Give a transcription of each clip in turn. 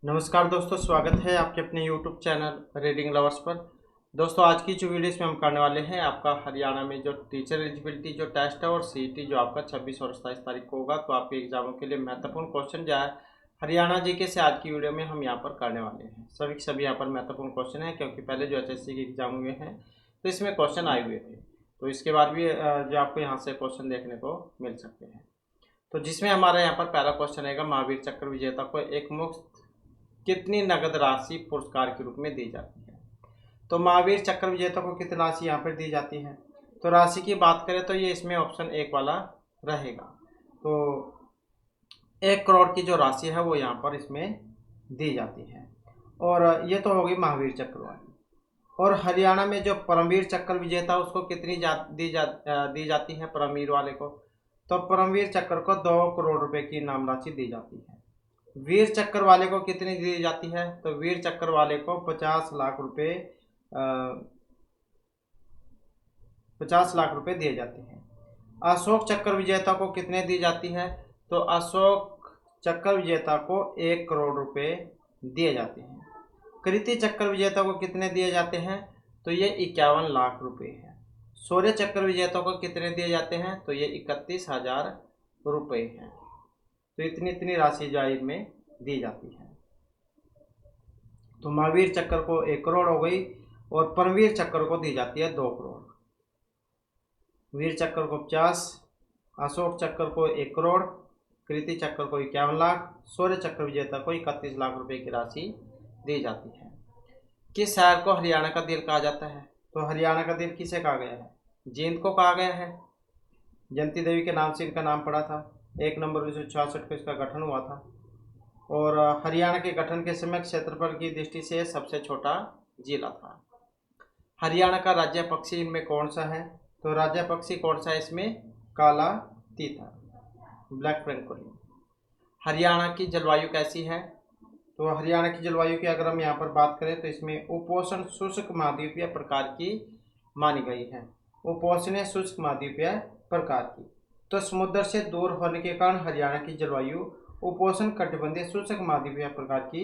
नमस्कार दोस्तों, स्वागत है आपके अपने YouTube चैनल रीडिंग लवर्स पर। दोस्तों, आज की जो वीडियो इसमें हम करने वाले हैं, आपका हरियाणा में जो टीचर एलिजिबिलिटी जो टेस्ट है और सीईटी जो आपका 26 और 27 तारीख को होगा, तो आपके एग्जामों के लिए महत्वपूर्ण क्वेश्चन जो है हरियाणा जीके से आज की वीडियो में हम यहाँ पर करने वाले हैं। सभी के सभी यहाँ पर महत्वपूर्ण क्वेश्चन है, क्योंकि पहले जो HSC के एग्जाम हुए हैं तो इसमें क्वेश्चन आए हुए थे, तो इसके बाद भी जो आपको यहाँ से क्वेश्चन देखने को मिल सकते हैं। तो जिसमें हमारा यहाँ पर पहला क्वेश्चन रहेगा, महावीर चक्र विजेता को एक मुफ्त कितनी नगद राशि पुरस्कार के रूप में दी जाती है। तो महावीर चक्र विजेता को कितनी राशि यहाँ पर दी जाती है, तो राशि की बात करें तो ये इसमें ऑप्शन 1 वाला रहेगा। तो 1 करोड़ की जो राशि है वो यहाँ पर इसमें दी जाती है, और ये तो होगी महावीर चक्र वाली। और हरियाणा में जो परमवीर चक्र विजेता उसको कितनी दी जाती है परमवीर वाले को, तो परमवीर चक्र को 2 करोड़ रुपए की इनाम राशि दी जाती है। वीर चक्र वाले को कितनी दी जाती है, तो वीर चक्र वाले को 50 लाख रुपए दिए जाते हैं। अशोक चक्र विजेता को कितने दी जाती है, तो अशोक चक्र विजेता को 1 करोड़ रुपए दिए जाते हैं। कृति चक्र विजेता को कितने दिए जाते हैं, तो ये 51 लाख रुपए है। शौर्य चक्र विजेता को कितने दिए जाते हैं, तो ये 31,000 रुपये हैं। तो इतनी इतनी राशि जाहिर में दी जाती है। तो महावीर चक्र को 1 करोड़ हो गई, और परमवीर चक्र को दी जाती है 2 करोड़। वीर चक्र को 50, अशोक चक्र को 1 करोड़, कृति चक्र को 51 लाख, शौर्य चक्र विजेता को 31 लाख रुपए की राशि दी जाती है। किस शहर को हरियाणा का दिल कहा जाता है, तो हरियाणा का दिल किसे कहा गया है, जींद को कहा गया है। जयंती देवी के नाम से इनका नाम पड़ा था। 1 नवंबर 1966 को इसका गठन हुआ था, और हरियाणा के गठन के समय क्षेत्रफल की दृष्टि से सबसे छोटा जिला था। हरियाणा का राज्य पक्षी इनमें कौन सा है, तो राज्य पक्षी कौन सा है इसमें, काला तीतर, ब्लैक फ्रैंकोलिन। हरियाणा की जलवायु कैसी है, तो हरियाणा की जलवायु की अगर हम यहाँ पर बात करें तो इसमें उपोष्ण शुष्क महाद्वीपीय प्रकार की मानी गई है। उपोष्णीय शुष्क महाद्वीपीय प्रकार की। तो समुद्र से दूर होने के कारण हरियाणा की जलवायु उपोष्ण कटिबंधीय शुष्क महाद्वीपीय प्रकार की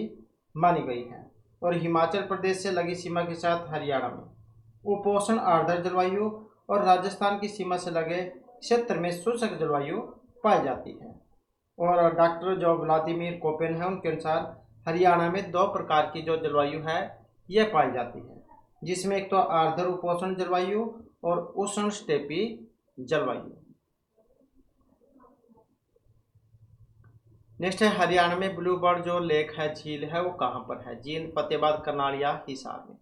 मानी गई है। और हिमाचल प्रदेश से लगी सीमा के साथ हरियाणा में उपोष्ण आर्द्र जलवायु, और राजस्थान की सीमा से लगे क्षेत्र में शुष्क जलवायु पाई जाती है। और डॉक्टर जो व्लादिमीर कोपेन है, उनके अनुसार हरियाणा में 2 प्रकार की जो जलवायु है यह पाई जाती है, जिसमें एक तो आर्द्र उपोष्ण जलवायु और उष्ण स्टेपी जलवायु। नेक्स्ट है, हरियाणा में ब्लू बर्ड जो लेक है, झील है, वो कहाँ पर है, जींद, फतेहाबाद, करनाल या हिसार में।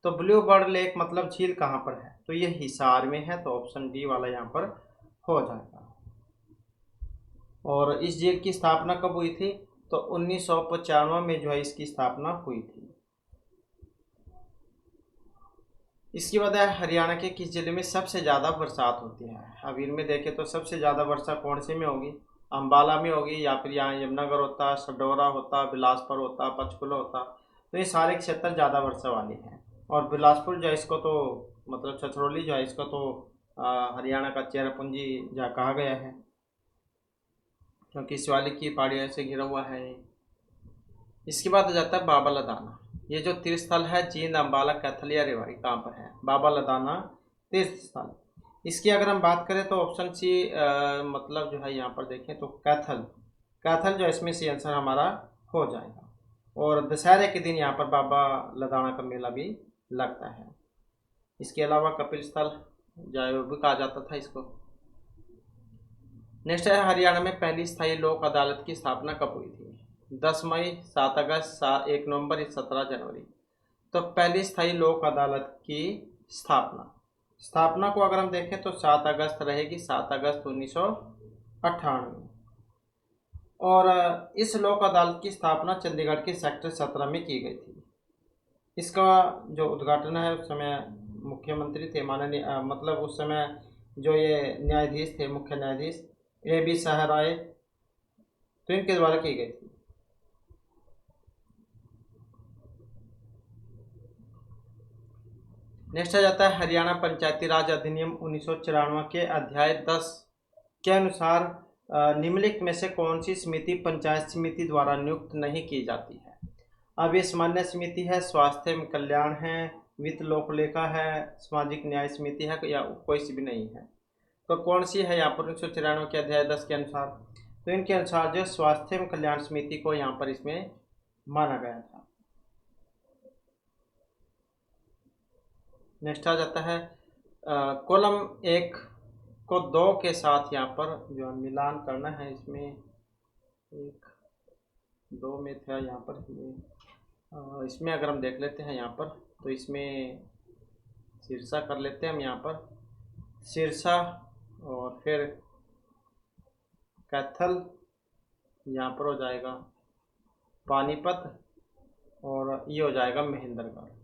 तो ब्लू बर्ड लेक मतलब झील कहाँ पर है, तो ये हिसार में है, तो ऑप्शन डी वाला यहाँ पर हो जाएगा। और इस झील की स्थापना कब हुई थी, तो 1995 में जो है इसकी स्थापना हुई थी। इसके बाद है, हरियाणा के किस जिले में सबसे ज़्यादा बरसात होती है। अब इनमें देखें तो सबसे ज़्यादा वर्षा कौन से में होगी, अम्बाला में होगी, या फिर यहाँ यमुनानगर होता, सडौरा होता, बिलासपुर होता, पंचकुला होता। तो ये सारे क्षेत्र ज़्यादा वर्षा वाले हैं। और बिलासपुर जो है इसको तो मतलब छछरौली जो है इसको तो हरियाणा का चेरापूंजी जहाँ कहा गया है, क्योंकि शिवालिक की पहाड़ियों से घिरा हुआ है। इसके बाद आ जाता है बाबा लदाना। ये जो तीर्थ स्थल है जींद, अम्बाला, कैथल या रेवाड़ी, कहाँ पर है, बाबा लदाना तीर्थ स्थल। इसकी अगर हम बात करें तो ऑप्शन सी मतलब जो है यहाँ पर देखें तो कैथल, कैथल जो इसमें सी आंसर हमारा हो जाएगा। और दशहरे के दिन यहाँ पर बाबा लदाना का मेला भी लगता है। इसके अलावा कपिल स्थल जो भी कहा जाता था इसको। नेक्स्ट है, हरियाणा में पहली स्थायी लोक अदालत की स्थापना कब हुई थी, 10 मई, 7 अगस्त, 1 नवंबर, 17 जनवरी। तो पहली स्थायी लोक अदालत की स्थापना को अगर हम देखें तो 7 अगस्त रहेगी, 7 अगस्त 1998। और इस लोक अदालत की स्थापना चंडीगढ़ के सेक्टर 17 में की गई थी। इसका जो उद्घाटन है उस समय मुख्यमंत्री थे माननीय मतलब उस समय जो ये न्यायाधीश थे, मुख्य न्यायाधीश AB शाह राय, तो इनके द्वारा की गई थी। नेक्स्ट आ जाता है, हरियाणा पंचायती राज अधिनियम 1994 के अध्याय 10 के अनुसार निम्नलिखित में से कौन सी समिति पंचायत समिति द्वारा नियुक्त नहीं की जाती है। अब ये सामान्य समिति है, स्वास्थ्य एवं कल्याण है, वित्त लोक लेखा है, सामाजिक न्याय समिति है, या कोई सी भी नहीं है। तो कौन सी है यहाँ पर 1993 के अध्याय 10 के अनुसार? तो इनके अनुसार जो स्वास्थ्य एवं कल्याण समिति को यहाँ पर इसमें माना गया था। नेक्स्ट आ जाता है कॉलम 1 को 2 के साथ यहाँ पर जो मिलान करना है। इसमें 1 2 में था यहाँ पर इसमें अगर हम देख लेते हैं यहाँ पर, तो इसमें शीर्षा कर लेते हैं हम यहाँ पर, शीर्षा और फिर कैथल यहाँ पर हो जाएगा पानीपत, और ये हो जाएगा महेंद्रगढ़।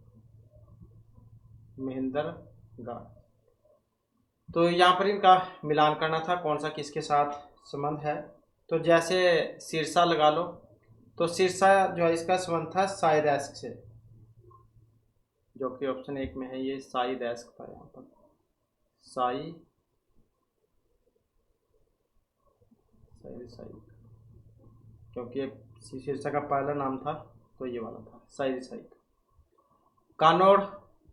तो यहाँ पर इनका मिलान करना था, कौन सा किसके साथ संबंध है। तो जैसे शीर्षा लगा लो, तो शीर्षा जो है इसका संबंध था साइरैस्क से, जो कि ऑप्शन 1 में है, ये साइरैस्क था यहाँ पर, साई क्योंकि ये शीर्षा का पहला नाम था, तो ये वाला था साइरैस्क। कानौड़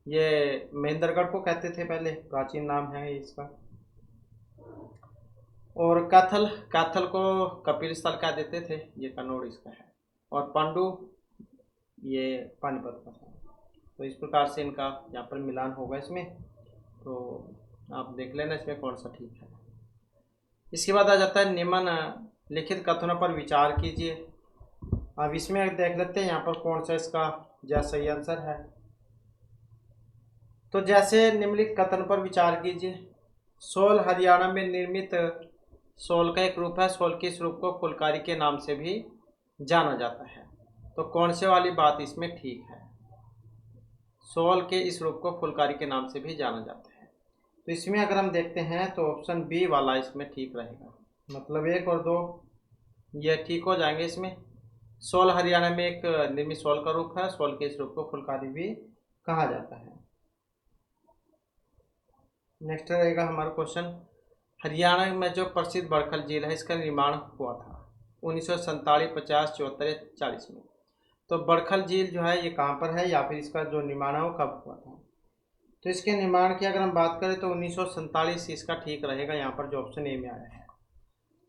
ये महेंद्रगढ़ को कहते थे पहले, प्राचीन नाम है इसका। और कैथल को कपिल स्थल कह देते थे, ये कनौड़ इसका है। और पांडु ये पानीपत का था। तो इस प्रकार से इनका यहाँ पर मिलान होगा इसमें, तो आप देख लेना इसमें कौन सा ठीक है। इसके बाद आ जाता है निम्न लिखित कथनों पर विचार कीजिए। अब इसमें देख लेते हैं यहाँ पर कौन सा इसका जो सही आंसर है। तो जैसे निम्नलिखित कथन पर विचार कीजिए। सोल हरियाणा में निर्मित सोल का एक रूप है, सोल के इस रूप को फुलकारी के नाम से भी जाना जाता है। तो कौन से वाली बात इसमें ठीक है? सोल के इस रूप को फुलकारी के नाम से भी जाना जाता है। तो इसमें अगर हम देखते हैं तो ऑप्शन बी वाला इसमें ठीक रहेगा, मतलब 1 और 2 ये ठीक हो जाएंगे इसमें। सोल हरियाणा में एक निर्मित सोल का रूप है, सोल के इस रूप को फुलकारी भी कहा जाता है। नेक्स्ट रहेगा हमारा क्वेश्चन, हरियाणा में जो प्रसिद्ध बड़खल झील है इसका निर्माण हुआ था 1947, 50, 74, 40 में। तो बड़खल झील जो है ये कहाँ पर है, या फिर इसका जो निर्माण है वो कब हुआ था? तो इसके निर्माण की अगर हम बात करें तो 1947 इसका ठीक रहेगा, यहाँ पर जो ऑप्शन ए में आया है।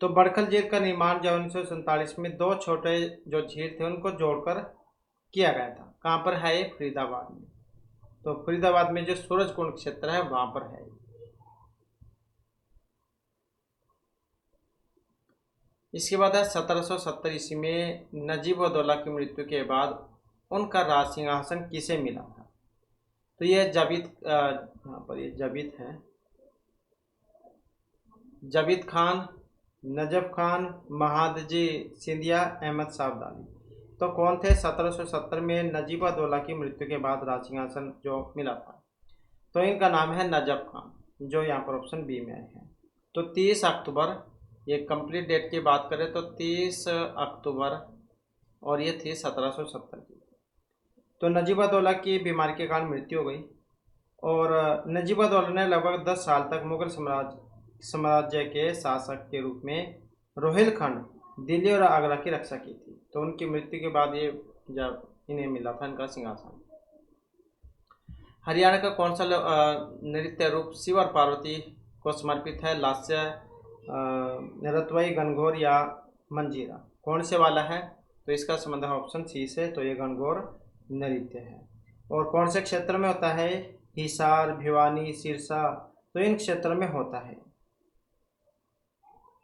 तो बड़खल झील का निर्माण जो 1947 में 2 छोटे जो झील थे उनको जोड़कर किया गया था। कहाँ पर है ये? फरीदाबाद में। तो फरीदाबाद में जो सूरजकुंड क्षेत्र है वहाँ पर है। इसके बाद है 1770 ईस्वी में नजीब-उद-दौला की मृत्यु के बाद उनका राज सिंहासन किसे मिला था? तो ये यहाँ पर ये जबीत है, जबीत खान, नजफ खान, महादजी सिंधिया, अहमद शाह अब्दाली। तो कौन थे 1770 में नजीब-उद-दौला की मृत्यु के बाद राज सिंहासन जो मिला था? तो इनका नाम है नजफ खान, जो यहाँ पर ऑप्शन बी में आए हैं। तो 30 अक्टूबर, ये कंप्लीट डेट की बात करें तो 30 अक्टूबर, और ये थी 1770 की। तो नजीब-उद-दौला की बीमारी के कारण मृत्यु हो गई, और नजीब-उद-दौला ने लगभग 10 साल तक मुगल साम्राज्य के शासक के रूप में रोहिलखंड, दिल्ली और आगरा की रक्षा की थी। तो उनकी मृत्यु के बाद ये जब इन्हें मिला था इनका सिंहासन। हरियाणा का कौन सा नृत्य रूप शिव और पार्वती को समर्पित है? लास्य, रतवई, गणगौर या मंजीरा? कौन से वाला है? तो इसका संबंध है ऑप्शन सी से, तो ये गणगौर नृत्य है। और कौन से क्षेत्र में होता है? हिसार, भिवानी, सिरसा, तो इन क्षेत्रों में होता है।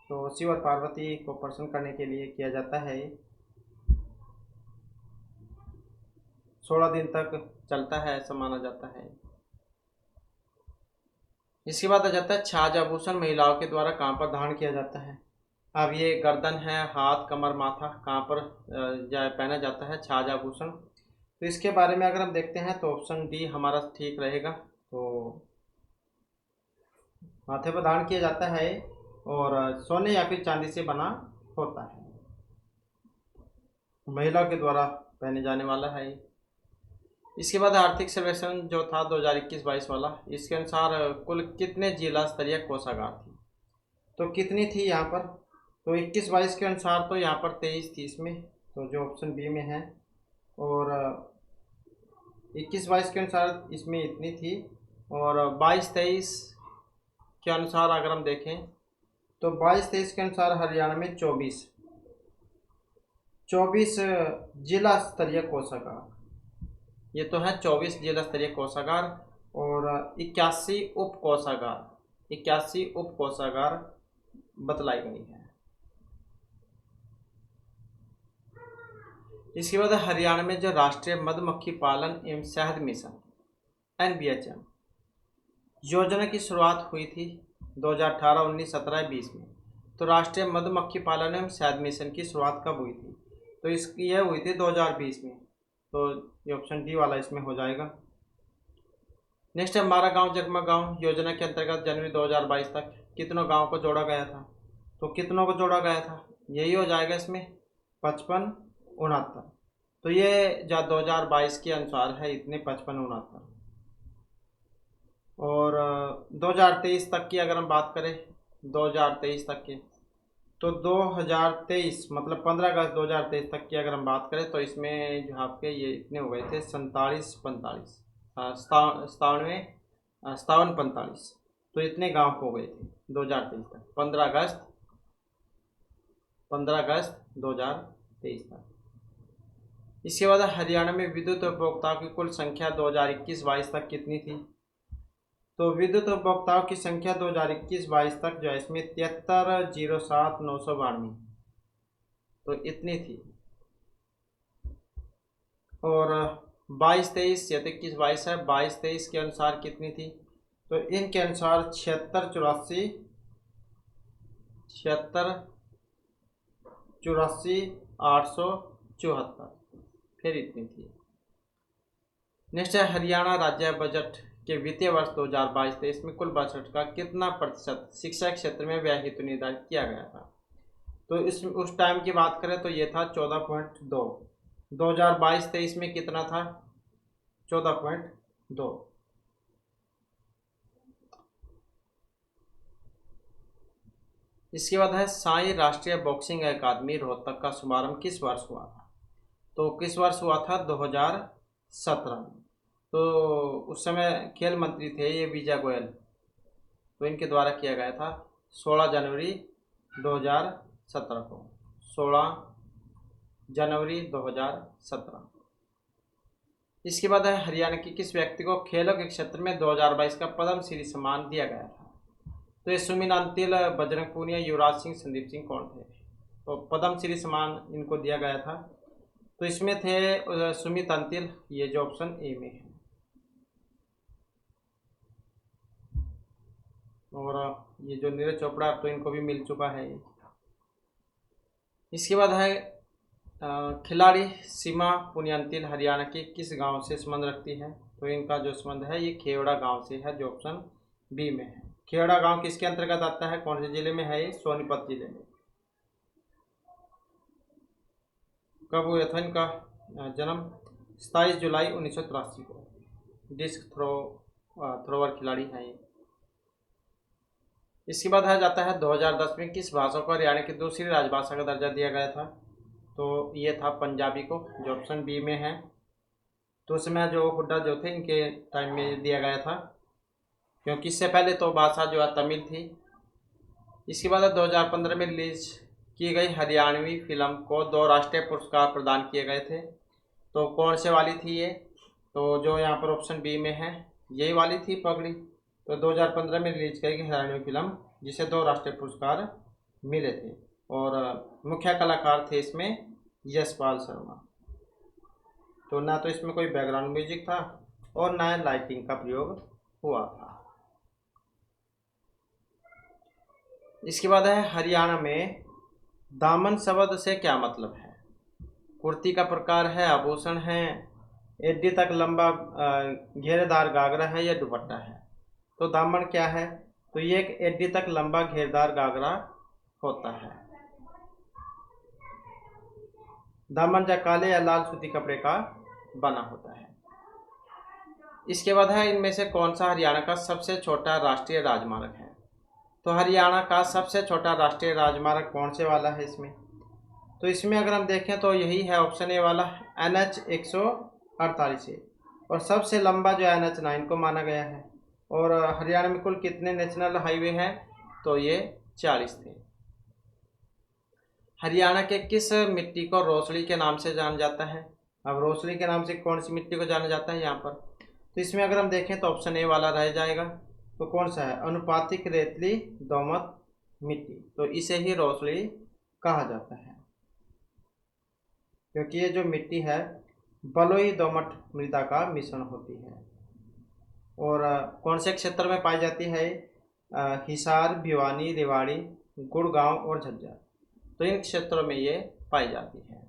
तो शिव और पार्वती को प्रसन्न करने के लिए किया जाता है। 16 दिन तक चलता है ऐसा माना जाता है। इसके बाद आ जाता है छाछ आभूषण महिलाओं के द्वारा कहाँ पर धारण किया जाता है? अब ये गर्दन है, हाथ, कमर, माथा, कहाँ पर पहना जाता है छाछ आभूषण? तो इसके बारे में अगर हम देखते हैं तो ऑप्शन डी हमारा ठीक रहेगा। तो माथे पर धारण किया जाता है और सोने या फिर चांदी से बना होता है, महिलाओं के द्वारा पहने जाने वाला है। इसके बाद आर्थिक सर्वेक्षण जो था 2021-22 वाला, इसके अनुसार कुल कितने जिला स्तरीय कोषागार थी? तो कितनी थी यहाँ पर? तो 21-22 के अनुसार तो यहाँ पर 23 थी इसमें, तो जो ऑप्शन बी में है और 21-22 के अनुसार इसमें इतनी थी। और 22-23 के अनुसार अगर हम देखें तो 22-23 के अनुसार हरियाणा में 24 जिला स्तरीय कोषागार, ये तो है 24 जिला स्तरीय कोषागार और 81 उप कोषागार बतलाई गई है। इसके बाद हरियाणा में जो राष्ट्रीय मधुमक्खी पालन एवं शहद मिशन NBHM योजना की शुरुआत हुई थी 2018, 19, 17, 20 में। तो राष्ट्रीय मधुमक्खी पालन एवं शहद मिशन की शुरुआत कब हुई थी? तो इसकी यह हुई थी 2020 में। तो ये ऑप्शन डी वाला इसमें हो जाएगा। नेक्स्ट है हमारा गांव जगमग गांव योजना के अंतर्गत जनवरी 2022 तक कितनों गांव को जोड़ा गया था? तो कितनों को जोड़ा गया था? यही हो जाएगा इसमें 55, 69। तो ये जो 2022 के अनुसार है इतने 55, 69। और 2023 तक की अगर हम बात करें 2023 तक की, तो 2023 मतलब 15 अगस्त 2023 तक की अगर हम बात करें तो इसमें जो आपके ये इतने हो गए थे 47, 45, 57, 45। तो इतने गांव हो गए थे 2023 तक, 15 अगस्त 2023 तक। इसके बाद हरियाणा में विद्युत उपभोक्ताओं की कुल संख्या 2021-22 तक कितनी थी? तो विद्युत उपभोक्ताओं की संख्या 2021-22 तक जो है इसमें 73,07,992 तो इतनी थी। और 22-23 या 21-22 है, 22-23 के अनुसार कितनी थी? तो इनके अनुसार 76,84,874 फिर इतनी थी। नेक्स्ट है हरियाणा राज्य बजट के वित्तीय वर्ष 2022-23 में कुल बजट का कितना प्रतिशत शिक्षा क्षेत्र में व्यय हेतु निर्धारित किया गया था? तो उस टाइम की बात करें तो ये था 14.2। 2022-23 में कितना था? 14.2। इसके बाद है साई राष्ट्रीय बॉक्सिंग अकादमी रोहतक का शुभारंभ किस वर्ष हुआ था? तो किस वर्ष हुआ था? 2017 में। तो उस समय खेल मंत्री थे ये विजय गोयल, तो इनके द्वारा किया गया था 16 जनवरी 2017 को। 16 जनवरी 2017। इसके बाद है हरियाणा के किस व्यक्ति को खेलों के क्षेत्र में 2022 का पद्म श्री सम्मान दिया गया था? तो ये सुमित अंतिल, बजरंग पूनिया, युवराज सिंह, संदीप सिंह कौन थे? तो पद्म श्री सम्मान इनको दिया गया था। तो इसमें थे सुमित अंतिल, ये जो ऑप्शन ए में है। और ये जो नीरज चोपड़ा तो इनको भी मिल चुका है। इसके बाद है खिलाड़ी सीमा पुनियांतिल हरियाणा के किस गांव से संबंध रखती है? तो इनका जो संबंध है ये खेवड़ा गांव से है, जो ऑप्शन बी में है। खेवड़ा गांव किसके अंतर्गत आता है? कौन से जिले में है? ये सोनीपत जिले में। कब हुआ था इनका जन्म? 27 जुलाई 1983 को। डिस्क थ्रोवर खिलाड़ी हैं ये। इसके बाद आ जाता है 2010 में किस भाषा को हरियाणा की दूसरी राजभाषा का दर्जा दिया गया था? तो ये था पंजाबी को, जो ऑप्शन बी में है। तो उसमें जो हुड्डा जो थे इनके टाइम में दिया गया था, क्योंकि इससे पहले तो भाषा जो है तमिल थी। इसके बाद 2015 में रिलीज की गई हरियाणवी फिल्म को 2 राष्ट्रीय पुरस्कार प्रदान किए गए थे। तो कौन से वाली थी ये? तो जो यहाँ पर ऑप्शन बी में है यही वाली थी, पगड़ी। तो 2015 में रिलीज की गई हरियाणवी फिल्म जिसे 2 राष्ट्रीय पुरस्कार मिले थे और मुख्य कलाकार थे इसमें यशपाल शर्मा। तो ना तो इसमें कोई बैकग्राउंड म्यूजिक था और ना लाइटिंग का प्रयोग हुआ था। इसके बाद है हरियाणा में दामन शब्द से क्या मतलब है? कुर्ती का प्रकार है, आभूषण है, एड्डी तक लंबा घेरेदार घाघरा है या दुपट्टा है? तो दामन क्या है? तो ये एक एड्डी तक लंबा घेरदार घाघरा होता है। दामन या काले या लाल सूती कपड़े का बना होता है। इसके बाद है इनमें से कौन सा हरियाणा का सबसे छोटा राष्ट्रीय राजमार्ग है? तो हरियाणा का सबसे छोटा राष्ट्रीय राजमार्ग कौन से वाला है इसमें? तो इसमें अगर हम देखें तो यही है ऑप्शन ए वाला NH 148 है, और सबसे लंबा जो NH 9 को माना गया है। और हरियाणा में कुल कितने नेशनल हाईवे हैं, तो ये 40 थे। हरियाणा के किस मिट्टी को रोसड़ी के नाम से जाना जाता है? अब रोसड़ी के नाम से कौन सी मिट्टी को जाना जाता है यहाँ पर, तो इसमें अगर हम देखें तो ऑप्शन ए वाला रह जाएगा। तो कौन सा है? अनुपातिक रेतली दोमट मिट्टी, तो इसे ही रोसड़ी कहा जाता है, क्योंकि ये जो मिट्टी है बलुई दोमट मृदा का मिश्रण होती है। और कौन से क्षेत्र में पाई जाती है? हिसार, भिवानी, रेवाड़ी, गुड़गांव और झज्जर, तो इन क्षेत्रों में ये पाई जाती है।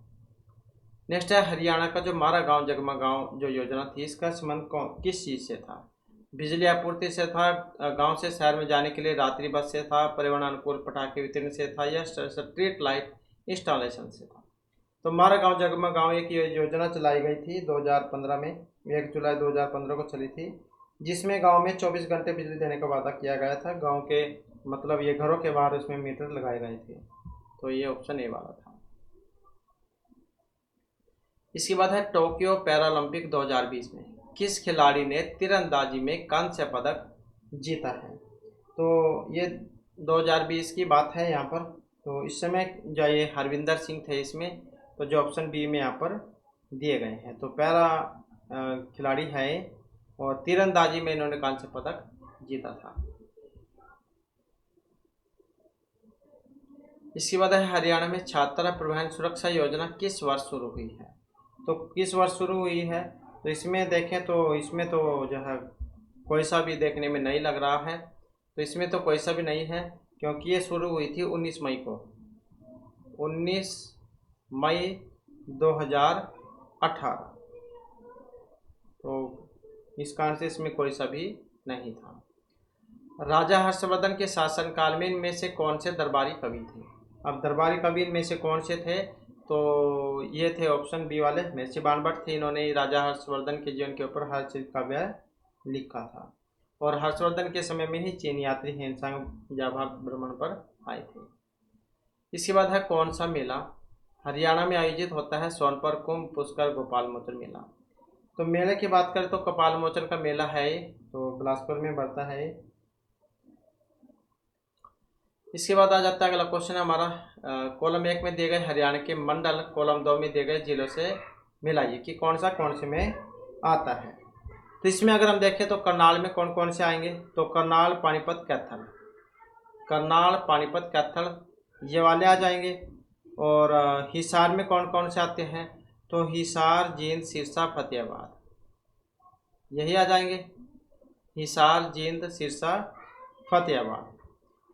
नेक्स्ट है हरियाणा का जो मारा गांव जगमा गांव जो योजना थी, इसका संबंध किस चीज़ से था? बिजली आपूर्ति से था, गांव से शहर में जाने के लिए रात्रि बस से था, पर्यावरण अनुकूल पटाखे वितरण से था, या स्ट्रीट लाइट इंस्टॉलेशन से था? तो मारा गांव जगमा गांव एक योजना चलाई गई थी 2015 में, 1 जुलाई 2015 को चली थी, जिसमें गांव में 24 घंटे बिजली देने का वादा किया गया था। गांव के मतलब ये घरों के बाहर उसमें मीटर लगाए गए थे। तो ये ऑप्शन ए वाला था। इसके बाद है टोक्यो पैरालंपिक 2020 में किस खिलाड़ी ने तीरंदाजी में कांस्य पदक जीता है? तो ये 2020 की बात है यहाँ पर। तो इस समय जो ये हरविंदर सिंह थे इसमें, तो जो ऑप्शन बी में यहाँ पर दिए गए हैं। तो पैरा खिलाड़ी है और तीरंदाजी में इन्होंने कांस्य पदक जीता था। इसके बाद है हरियाणा में छात्र परिवहन सुरक्षा योजना किस वर्ष शुरू हुई है? तो किस वर्ष शुरू हुई है? तो इसमें देखें तो इसमें तो जो है कोई सा भी देखने में नहीं लग रहा है, तो इसमें तो कोई सा भी नहीं है, क्योंकि ये शुरू हुई थी 19 मई को, 19 मई 2018। तो इस कारण से इसमें कोई सा भी नहीं था। राजा हर्षवर्धन के शासनकाल में इनमें से कौन से दरबारी कवि थे? अब दरबारी कवि इनमें से कौन से थे? तो ये थे ऑप्शन बी वाले महर्षि बाणभट्ट थे। इन्होंने राजा हर्षवर्धन के जीवन के ऊपर हर्षचित काव्य लिखा था। और हर्षवर्धन के समय में ही चीन यात्री हेनसांग जाभा भ्रमण पर आए थे। इसके बाद है कौन सा मेला हरियाणा में आयोजित होता है? सोनपुर, कुंभ, पुष्कर, गोपाल मोचन मेला। तो मेले की बात करें तो कपाल मोचन का मेला है, तो बिलासपुर में बढ़ता है। इसके बाद आ जाता है अगला क्वेश्चन है हमारा, कॉलम 1 में दिए गए हरियाणा के मंडल कॉलम 2 में दिए गए जिलों से मिलाइए कि कौन से में आता है। तो इसमें अगर हम देखें तो करनाल में कौन कौन से आएंगे? तो करनाल, पानीपत, कैथल, करनाल, पानीपत, कैथल ये वाले आ जाएंगे। और हिसार में कौन कौन से आते हैं? तो हिसार, जींद, सिरसा, फतेहाबाद यही आ जाएंगे। हिसार, जींद, सिरसा, फतेहाबाद।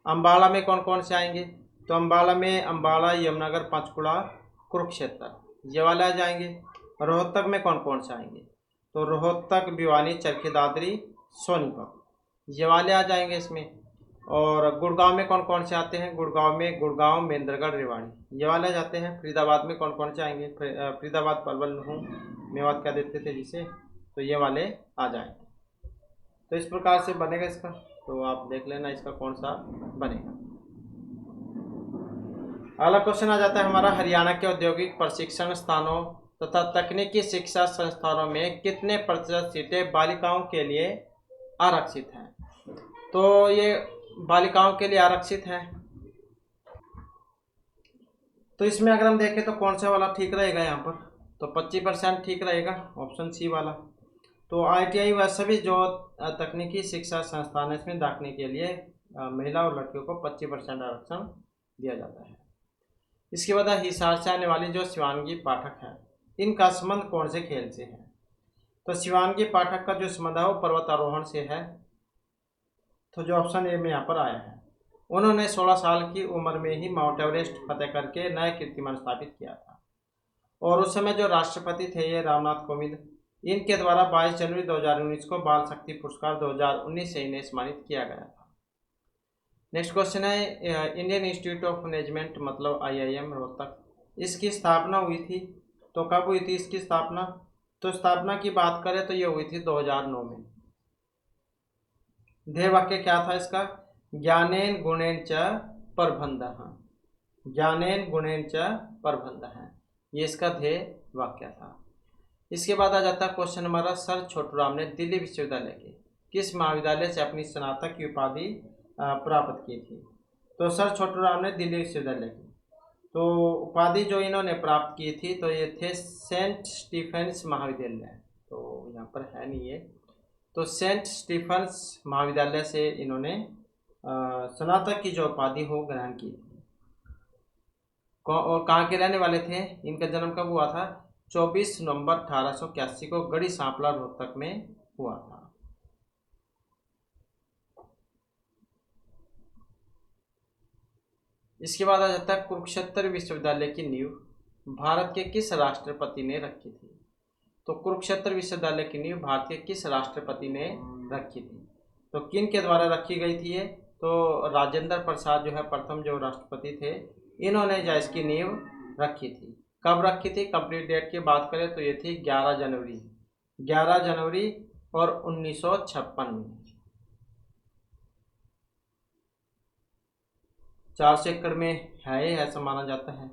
अम्बाला में कौन कौन से आएंगे? तो अम्बाला में अम्बाला, यमुनानगर, पंचकुला, कुरुक्षेत्र ये वाले आ जाएंगे। रोहतक में कौन कौन से आएंगे? तो रोहतक, भिवानी, चरखी दादरी, सोनीपत ये वाले आ जाएंगे इसमें। और गुड़गांव में कौन कौन से आते हैं? गुड़गांव में गुड़गांव, महेंद्रगढ़, रेवाड़ी ये वाले जाते हैं। फरीदाबाद में कौन कौन से आएंगे? फरीदाबाद, पलवल, नुहू, मेवात क्या देते थे जिसे, तो ये वाले आ जाएंगे। तो इस प्रकार से बनेगा इसका, तो आप देख लेना इसका कौन सा बनेगा। अगला क्वेश्चन आ जाता है हमारा, हरियाणा के औद्योगिक प्रशिक्षण स्थानों तथा तकनीकी शिक्षा संस्थानों में कितने प्रतिशत सीटें बालिकाओं के लिए आरक्षित हैं? तो ये बालिकाओं के लिए आरक्षित है। तो इसमें अगर हम देखें तो कौन सा वाला ठीक रहेगा यहाँ पर? तो 25% ठीक रहेगा, ऑप्शन सी वाला। तो ITI व सभी जो तकनीकी शिक्षा संस्थान है इसमें दाखिले के लिए महिला और लड़कियों को 25% आरक्षण दिया जाता है। इसके बाद हिसार से आने वाली जो शिवांगी पाठक है, इनका संबंध कौन से खेल से है? तो शिवांगी पाठक का जो संबंध है वो पर्वतारोहण से है। तो जो ऑप्शन ए में यहाँ पर आया है, उन्होंने 16 साल की उम्र में ही माउंट एवरेस्ट फतेह करके नया कीर्तिमान स्थापित किया था। और उस समय जो राष्ट्रपति थे ये रामनाथ कोविंद, इनके द्वारा 22 जनवरी 2019 को बाल शक्ति पुरस्कार 2019 से इन्हें सम्मानित किया गया था। नेक्स्ट क्वेश्चन है, इंडियन इंस्टीट्यूट ऑफ मैनेजमेंट मतलब IIM रोहतक, इसकी स्थापना हुई थी, तो कब हुई थी इसकी स्थापना? तो स्थापना की बात करें तो ये हुई थी 2009 में। ध्येय वाक्य क्या था इसका? ज्ञानेन गुणेन च प्रबंधः। ज्ञानेन गुणेन च प्रबंधः, ये इसका ध्येय वाक्य था। इसके बाद आ जाता है क्वेश्चन नंबर, सर छोटूराम ने दिल्ली विश्वविद्यालय के किस महाविद्यालय से अपनी स्नातक की उपाधि प्राप्त की थी? तो सर छोटूराम ने दिल्ली विश्वविद्यालय की तो उपाधि जो इन्होंने प्राप्त की थी तो ये थे सेंट स्टीफेंस महाविद्यालय, तो यहाँ पर है नहीं ये, तो सेंट स्टीफेंस महाविद्यालय से इन्होंने स्नातक की जो उपाधि हो ग्रहण की थी। और कहाँ के रहने वाले थे? इनका जन्म कब हुआ था? 24 नवंबर 1881 को गढ़ी सांपला रोहतक में हुआ था। इसके बाद आ जाता है कुरुक्षेत्र विश्वविद्यालय की नींव भारत के किस राष्ट्रपति ने रखी थी? तो कुरुक्षेत्र विश्वविद्यालय की नींव भारत के किस राष्ट्रपति ने रखी थी? तो किन के द्वारा रखी गई थी ये? तो राजेंद्र प्रसाद जो है प्रथम जो राष्ट्रपति थे, इन्होंने जो इसकी नींव रखी थी। कब रखी थी? कंप्लीट डेट की बात करें तो ये थी 11 जनवरी और 1956 में। 400 एकड़ में है ऐसा माना जाता है।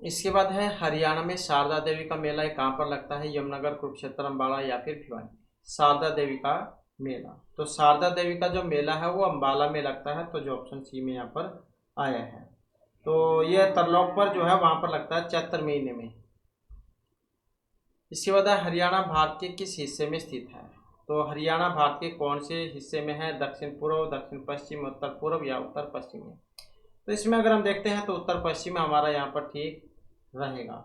इसके बाद है हरियाणा में शारदा देवी का मेला कहाँ पर लगता है? यमुनानगर, कुरुक्षेत्र, अम्बाला या फिर भिवानी? शारदा देवी का मेला, तो शारदा देवी का जो मेला है वो अम्बाला में लगता है, तो जो ऑप्शन सी में यहाँ पर आया है। तो ये तरलोक पर जो है वहाँ पर लगता है चैत्र महीने में। इसके बाद हरियाणा भारत के किस हिस्से में स्थित है? तो हरियाणा भारत के कौन से हिस्से में है? दक्षिण पूर्व, दक्षिण पश्चिम, उत्तर पूर्व या उत्तर पश्चिम में? तो इसमें अगर हम देखते हैं तो उत्तर पश्चिम हमारा यहाँ पर ठीक रहेगा।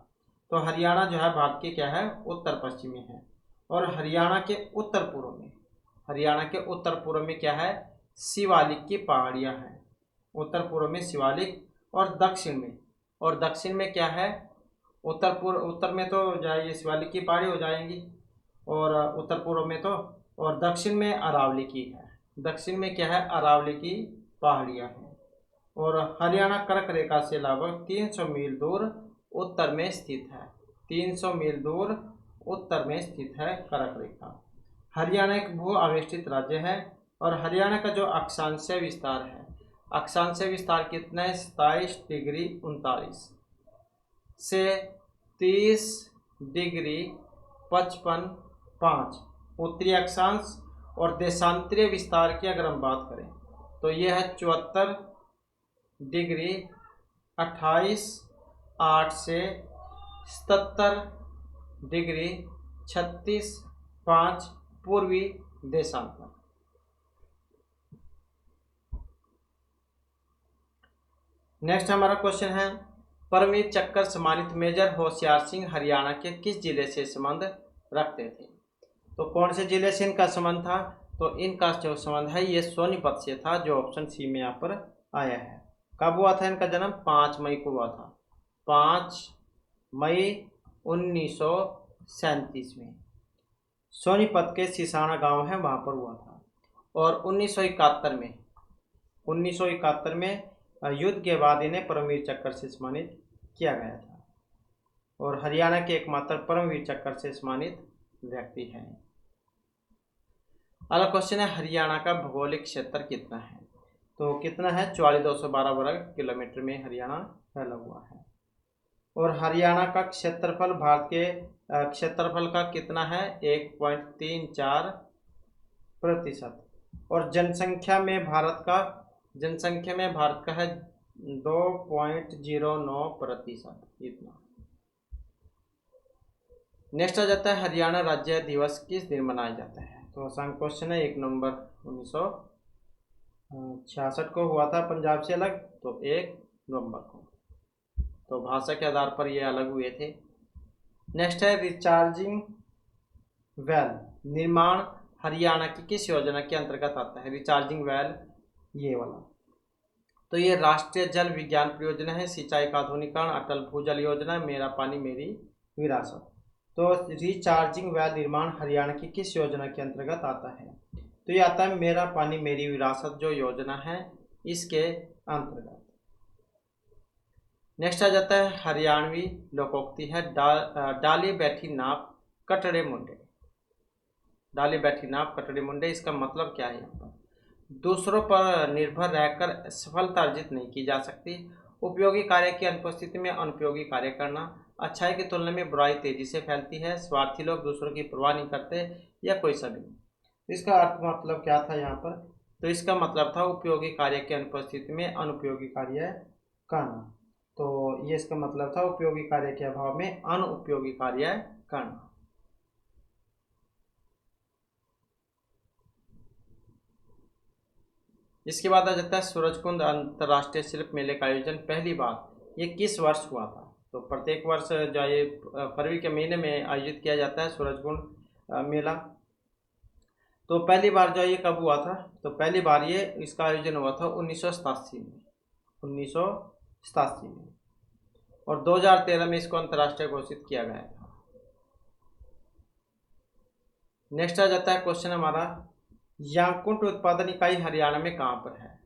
तो हरियाणा जो है भारत के क्या है? उत्तर पश्चिम में है। और हरियाणा के उत्तर पूर्व में क्या है? शिवालिक की पहाड़ियाँ हैं। उत्तर पूर्व में शिवालिक, और दक्षिण में क्या है? उत्तर में तो ये शिवालिक की पहाड़ी हो जाएंगी, और उत्तर पूर्व में तो, और दक्षिण में अरावली की है। दक्षिण में क्या है? अरावली की पहाड़ियाँ हैं। और हरियाणा कर्क रेखा से लगभग 300 मील दूर उत्तर में स्थित है। 300 मील दूर उत्तर में स्थित है कर्क रेखा। हरियाणा एक भू आवेष्टित राज्य है। और हरियाणा का जो अक्षांशीय विस्तार है, अक्षांशीय विस्तार कितना है? 27 डिग्री 39 से 30 डिग्री 55 उत्तरी अक्षांश। और देशांतरीय विस्तार की अगर हम बात करें तो यह है 74 डिग्री 28 से 77 डिग्री 36 पूर्वी देशांतर। नेक्स्ट हमारा क्वेश्चन है, परमवीर चक्र सम्मानित मेजर होशियार सिंह हरियाणा के किस जिले से संबंध रखते थे? तो कौन से जिले से इनका संबंध था? तो इनका जो संबंध है ये सोनीपत से था, जो ऑप्शन सी में यहाँ पर आया है। कब हुआ था इनका जन्म? 5 मई को हुआ था, 5 मई 1937 में। सोनीपत के सिसाना गांव है वहाँ पर हुआ था। और 1971 में युद्ध के बाद इन्हें परमवीर चक्र से सम्मानित किया गया था। और हरियाणा के एकमात्र परमवीर चक्र से सम्मानित व्यक्ति हैं। अगला क्वेश्चन है, हरियाणा का भौगोलिक क्षेत्र कितना है? तो कितना है? 4412 वर्ग किलोमीटर में हरियाणा फैला हुआ है। और हरियाणा का क्षेत्रफल भारत के क्षेत्रफल का कितना है? 1.34%। और जनसंख्या में भारत का है 2.09%, इतना। नेक्स्ट आ जाता है, हरियाणा राज्य दिवस किस दिन मनाया जाता है? तो आसान क्वेश्चन है। 1 नवंबर 1966 को हुआ था पंजाब से अलग, तो 1 नवंबर को। तो भाषा के आधार पर ये अलग हुए थे। नेक्स्ट है, रिचार्जिंग वेल निर्माण हरियाणा की किस योजना के अंतर्गत आता है? रिचार्जिंग वेल ये वाला, तो ये राष्ट्रीय जल विज्ञान परियोजना है, सिंचाई का आधुनिकीकरण, अटल भूजल योजना, मेरा पानी मेरी विरासत। तो रिचार्जिंग वेल निर्माण हरियाणा की किस योजना के अंतर्गत आता है? तो ये आता है मेरा पानी मेरी विरासत जो योजना है इसके अंतर्गत। नेक्स्ट आ जाता है, हरियाणवी लोकोक्ति है, डाली बैठी नाप कटड़े मुंडे। डाली बैठी नाप कटड़े मुंडे, इसका मतलब क्या है यहाँ पर? दूसरों पर निर्भर रहकर सफलता अर्जित नहीं की जा सकती। उपयोगी कार्य की अनुपस्थिति में अनुपयोगी कार्य करना। अच्छाई की तुलना में बुराई तेजी से फैलती है। स्वार्थी लोग दूसरों की परवाह नहीं करते, या कोई सभी नहीं। इसका अर्थ मतलब क्या था यहाँ पर? तो इसका मतलब था उपयोगी कार्य की अनुपस्थिति में अनुपयोगी कार्य करना। तो ये इसका मतलब था उपयोगी कार्य के अभाव में अनुपयोगी कार्य करना। इसके बाद आ जाता है सूरजकुंड अंतर्राष्ट्रीय शिल्प मेले का आयोजन पहली बार ये किस वर्ष हुआ था? तो प्रत्येक वर्ष जो ये फरवरी के महीने में आयोजित किया जाता है सूरजकुंड मेला। तो पहली बार जो ये कब हुआ था? तो पहली बार ये इसका आयोजन हुआ था 1987 में। 1987 में। और 2013 में इसको अंतर्राष्ट्रीय घोषित किया गया था। नेक्स्ट आ जाता है क्वेश्चन हमारा, याकुंठ उत्पादन इकाई हरियाणा में कहाँ पर है?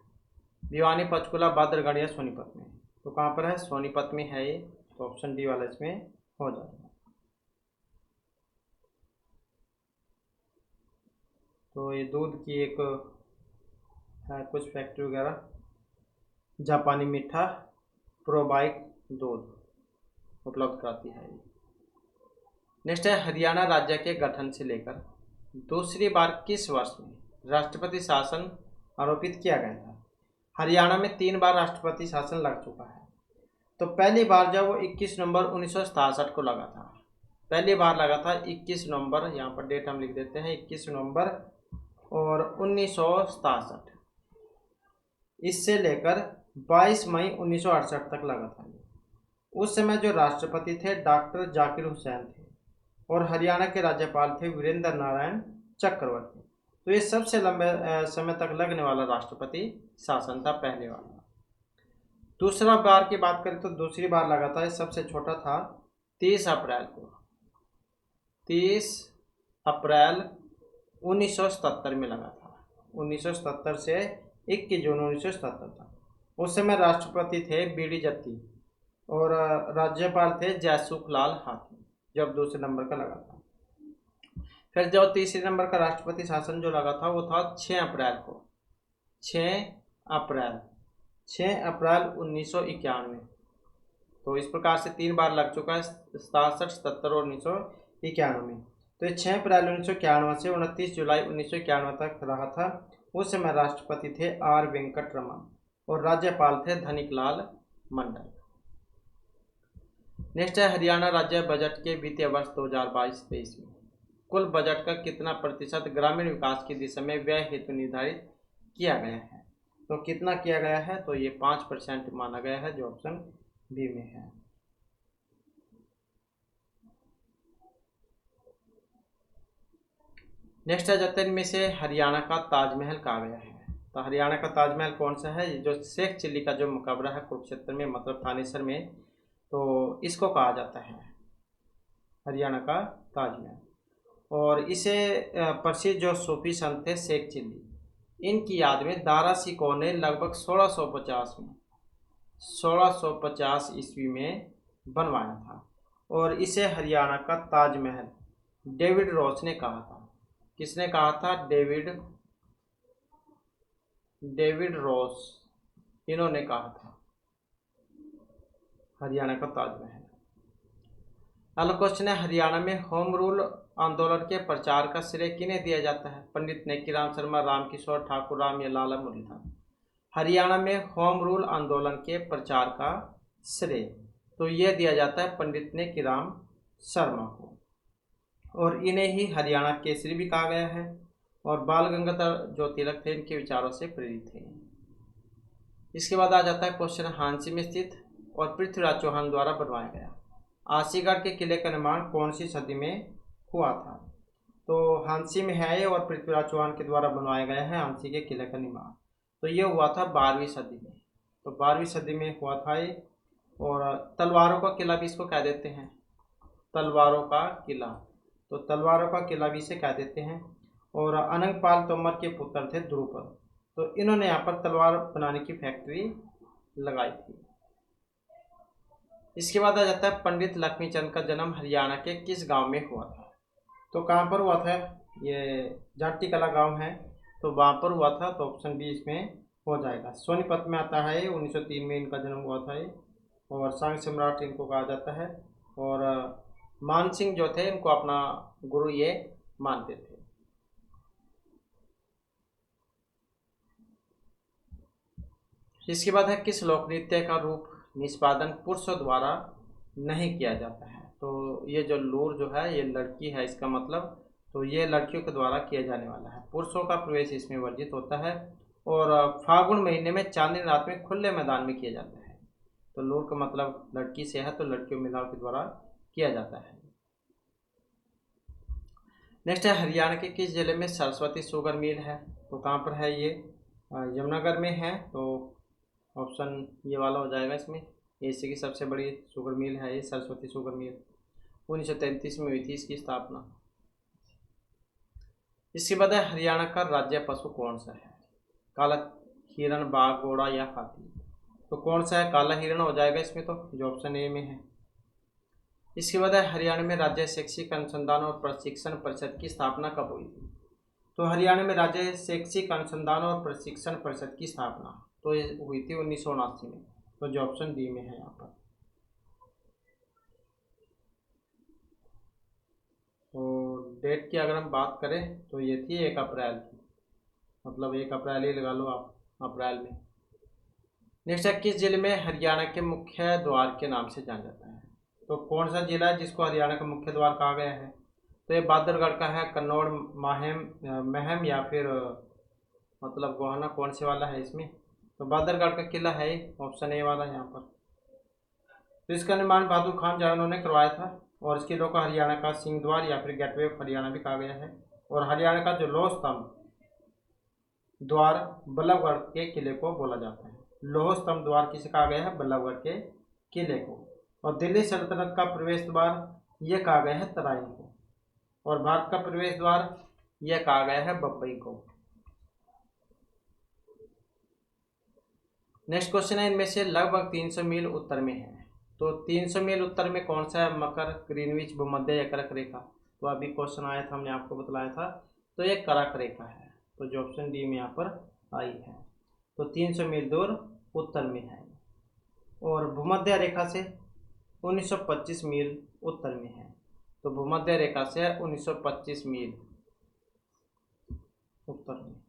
भिवानी, पंचकुला, बद्रगढ़ या सोनीपत में? तो कहाँ पर है? सोनीपत में है ये। तो ऑप्शन डी वाला इसमें हो जाएगा। तो ये दूध की एक है कुछ फैक्ट्री वगैरह, जापानी मीठा प्रोबाइक दूध उपलब्ध कराती है। नेक्स्ट है, हरियाणा राज्य के गठन से लेकर दूसरी बार किस वर्ष में राष्ट्रपति शासन आरोपित किया गया था? हरियाणा में 3 बार राष्ट्रपति शासन लग चुका है। तो पहली बार जब वो 21 नवंबर 1967 को लगा था। पहली बार लगा था 21 नवंबर, यहाँ पर डेट हम लिख देते हैं 21 नवंबर और 1967। इससे लेकर 22 मई 1968 तक लगा था। उस समय जो राष्ट्रपति थे डॉक्टर जाकिर हुसैन थे और हरियाणा के राज्यपाल थे वीरेंद्र नारायण चक्रवर्ती। तो ये सबसे लंबे समय तक लगने वाला राष्ट्रपति शासन था पहले वाला। दूसरा बार की बात करें तो दूसरी बार लगा था, सबसे छोटा था 30 अप्रैल को। 30 अप्रैल 1977 में लगा था। 1977 से 21 जून 1977 था। उस समय राष्ट्रपति थे बीडी जत्ती और राज्यपाल थे जयसुख लाल हाथी जब दूसरे नंबर का लगा था। फिर जो तीसरे नंबर का राष्ट्रपति शासन जो लगा था वो था 6 अप्रैल को। 6 अप्रैल 1991। तो इस प्रकार से 3 बार लग चुका है, 67, 77 और 1991 में। तो ये 6 अप्रैल 1991 से 29 जुलाई 1991 तक रहा था। उस समय राष्ट्रपति थे आर वेंकट रमन और राज्यपाल थे धनिकलाल मंडल। नेक्स्ट है, हरियाणा राज्य बजट के वित्तीय वर्ष 2022-23 में कुल बजट का कितना प्रतिशत ग्रामीण विकास की दिशा में व्यय हेतु निर्धारित किया गया है? तो कितना किया गया है? तो ये 5% माना गया है, जो ऑप्शन बी में है। नेक्स्ट आ जाता है, इनमें से हरियाणा का ताजमहल कहा गया है। तो हरियाणा का ताजमहल कौन सा है? जो शेख चिल्ली का जो मकबरा है कुरुक्षेत्र में, मतलब थानेसर में, तो इसको कहा जाता है हरियाणा का ताजमहल। और इसे प्रसिद्ध जो सूफी संत थे शेख चिल्ली, इनकी याद में दारा सिकोह ने लगभग 1650 ईस्वी में बनवाया था। और इसे हरियाणा का ताजमहल डेविड रॉस ने कहा था। किसने कहा था? डेविड रॉस, इन्होंने कहा था हरियाणा का ताजमहल। अगला क्वेश्चन है, हरियाणा में होम रूल आंदोलन के प्रचार का श्रेय किन्हें दिया जाता है? पंडित नेकीराम शर्मा, रामकिशोर ठाकुर राम या लाला मुरलीधर? हरियाणा में होम रूल आंदोलन के प्रचार का श्रेय तो यह दिया जाता है पंडित नेकीराम शर्मा को, और इन्हें ही हरियाणा केसरी भी कहा गया है। और बाल गंगाधर जो तिलक थे इनके विचारों से प्रेरित थे। इसके बाद आ जाता है क्वेश्चन, हांसी में स्थित और पृथ्वीराज चौहान द्वारा बनवाया गया आसीगढ़ के किले का निर्माण कौन सी सदी में हुआ था? तो हांसी में है और पृथ्वीराज चौहान के द्वारा बनवाया गया है हांसी के किले का निर्माण। तो ये हुआ था 12वीं सदी में। तो 12वीं सदी में हुआ था ये। और तलवारों का किला भी इसको कह देते हैं, तलवारों का किला। तो तलवारों का किला भी इसे कह देते हैं। और अनंगपाल तोमर के पुत्र थे द्रुपद, तो इन्होंने यहाँ पर तलवार बनाने की फैक्ट्री लगाई थी। इसके बाद आ जाता है, पंडित लक्ष्मीचंद का जन्म हरियाणा के किस गांव में हुआ था? तो कहाँ पर हुआ था? ये जाटी कला गांव है। तो वहाँ पर हुआ था, तो ऑप्शन बी इसमें हो जाएगा। सोनीपत में आता है, 1903 में इनका जन्म हुआ था ये, और सांग सम्राट इनको कहा जाता है। और मान सिंह जो थे इनको अपना गुरु ये मानते थे। इसके बाद है, किस लोक नृत्य का रूप निष्पादन पुरुषों द्वारा नहीं किया जाता है। तो ये जो लूर जो है ये लड़की है, इसका मतलब, तो ये लड़कियों के द्वारा किया जाने वाला है, पुरुषों का प्रवेश इसमें वर्जित होता है। और फागुन महीने में चांदनी रात में खुले मैदान में किया जाता है। तो लूर का मतलब लड़की से है, तो लड़कियों महिलाओं के द्वारा किया जाता है। नेक्स्ट है, हरियाणा के किस जिले में सरस्वती शुगर मिल है। तो कहाँ पर है ये, यमुनानगर में है। तो ऑप्शन ये वाला हो जाएगा इसमें। एशिया की सबसे बड़ी शुगर मिल है ये सरस्वती शुगर मिल। 1933 में हुई थी इसकी स्थापना। इसके बाद है, हरियाणा का राज्य पशु कौन सा है। काला हिरण, बाघ, घोड़ा या हाथी। तो कौन सा है, काला हिरण हो जाएगा इसमें, तो जो ऑप्शन ए में है। इसके बाद है, हरियाणा में राज्य शैक्षिक अनुसंधान और प्रशिक्षण परिषद की स्थापना कब हुई थी। तो हरियाणा में राज्य शैक्षिक अनुसंधान और प्रशिक्षण परिषद की स्थापना तो ये हुई थी 1979 में। तो जो ऑप्शन डी में है यहाँ पर। तो डेट की अगर हम बात करें तो ये थी 1 अप्रैल की, मतलब 1 अप्रैल ही लगा लो आप, अप्रैल में। नेक्स्ट है, किस जिले में हरियाणा के मुख्य द्वार के नाम से जाना जाता है। तो कौन सा जिला है जिसको हरियाणा का मुख्य द्वार कहा गया है। तो ये बहादुरगढ़ का है, कन्नौड़, महम या फिर मतलब गोहाना, कौन से वाला है इसमें। तो बहादुरगढ़ का किला है, ऑप्शन ए वाला यहाँ पर। तो इसका निर्माण बहादुर खान जहानों ने करवाया था, और इसके लोग को हरियाणा का सिंह द्वार या फिर गेटवे ऑफ हरियाणा भी कहा गया है। और हरियाणा का जो लौह स्तंभ द्वार बल्लभगढ़ के किले को बोला जाता है। लौह स्तंभ द्वार किसे कहा गया है, बल्लभगढ़ के किले को। और दिल्ली सल्तनत का प्रवेश द्वार यह कहा गया है तराइन को। और भारत का प्रवेश द्वार यह कहा गया है बम्बई को। नेक्स्ट क्वेश्चन है, इनमें से लगभग 300 मील उत्तर में है। तो 300 मील उत्तर में कौन सा है, मकर, ग्रीनविच, भूमध्य या करक रेखा। तो अभी क्वेश्चन आया था, हमने आपको बतलाया था, तो ये करक रेखा है। तो जो ऑप्शन डी में यहाँ पर आई है, तो 300 मील दूर उत्तर में है। और भूमध्य रेखा से 1925 मील उत्तर में है। तो भूमध्य रेखा से 1925 मील उत्तर में।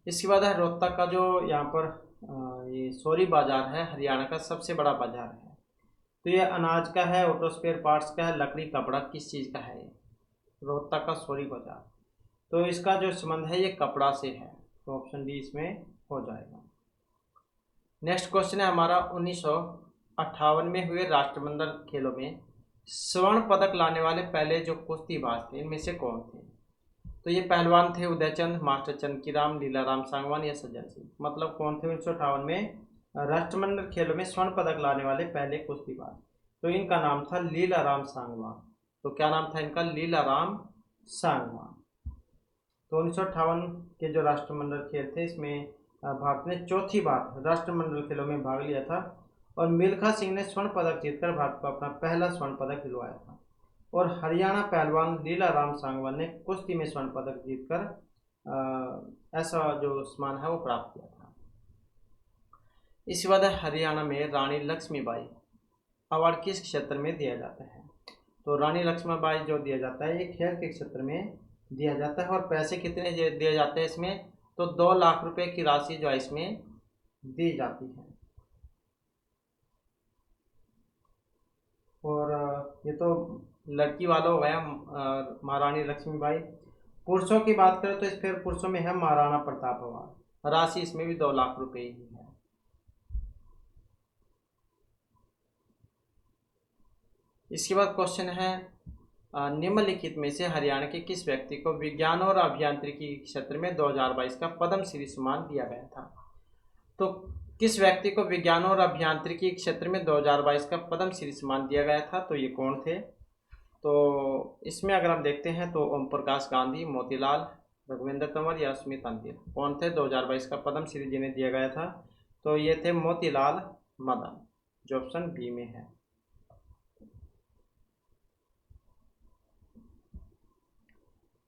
इसके बाद है, रोहतक का जो यहाँ पर ये सोरी बाजार है, हरियाणा का सबसे बड़ा बाजार है। तो ये अनाज का है, ऑटो स्पेयर पार्ट्स का है, लकड़ी, कपड़ा, किस चीज़ का है ये, रोहतक का सोरी बाजार। तो इसका जो संबंध है ये कपड़ा से है। तो ऑप्शन डी इसमें हो जाएगा। नेक्स्ट क्वेश्चन है हमारा, 1958 में हुए राष्ट्रमंडल खेलों में स्वर्ण पदक लाने वाले पहले जो कुश्तीबाज थे इनमें से कौन थे। तो ये पहलवान थे उदयचंद, मास्टर चंदकीराम, लीलाराम सांगवान या सज्जन सिंह। मतलब कौन थे 1958 में राष्ट्रमंडल खेलों में स्वर्ण पदक लाने वाले पहले कुश्तीबाज। तो इनका नाम था लीलाराम सांगवान। तो क्या नाम था इनका, लीलाराम सांगवान। तो 1958 के जो राष्ट्रमंडल खेल थे इसमें भारत ने चौथी बार राष्ट्रमंडल खेलों में भाग लिया था। और मिल्खा सिंह ने स्वर्ण पदक जीतकर भारत को अपना पहला स्वर्ण पदक दिलवाया था। और हरियाणा पहलवान लीलाराम सांगवान ने कुश्ती में स्वर्ण पदक जीतकर ऐसा जो सम्मान है वो प्राप्त किया था। इसके बाद हरियाणा में रानी लक्ष्मीबाई अवार्ड किस क्षेत्र में दिया जाता है। तो रानी लक्ष्मीबाई जो दिया जाता है ये खेल के क्षेत्र में दिया जाता है। और पैसे कितने दिए जाते हैं इसमें, तो 2 लाख रुपए की राशि जो है इसमें दी जाती है। और ये तो लड़की वाला हो गया महारानी लक्ष्मीबाई। पुरुषों की बात करें तो इस फिर पुरुषों में है महाराणा प्रताप अवार्ड, राशि इसमें भी 2 लाख रुपए ही है। इसके बाद क्वेश्चन है, निम्नलिखित में से हरियाणा के किस व्यक्ति को विज्ञान और अभियांत्रिकी क्षेत्र में 2022 का पद्मश्री सम्मान दिया गया था। तो किस व्यक्ति को विज्ञान और अभियांत्रिकी क्षेत्र में 2022 का पद्मश्री सम्मान दिया गया था, तो ये कौन थे। तो इसमें अगर हम देखते हैं तो ओम प्रकाश गांधी, मोतीलाल, रघुवेंद्र तंवर या स्मित अंतिल, कौन थे 2022 का पद्मश्री जिन्हें दिया गया था। तो ये थे मोतीलाल मदन, जो ऑप्शन बी में है।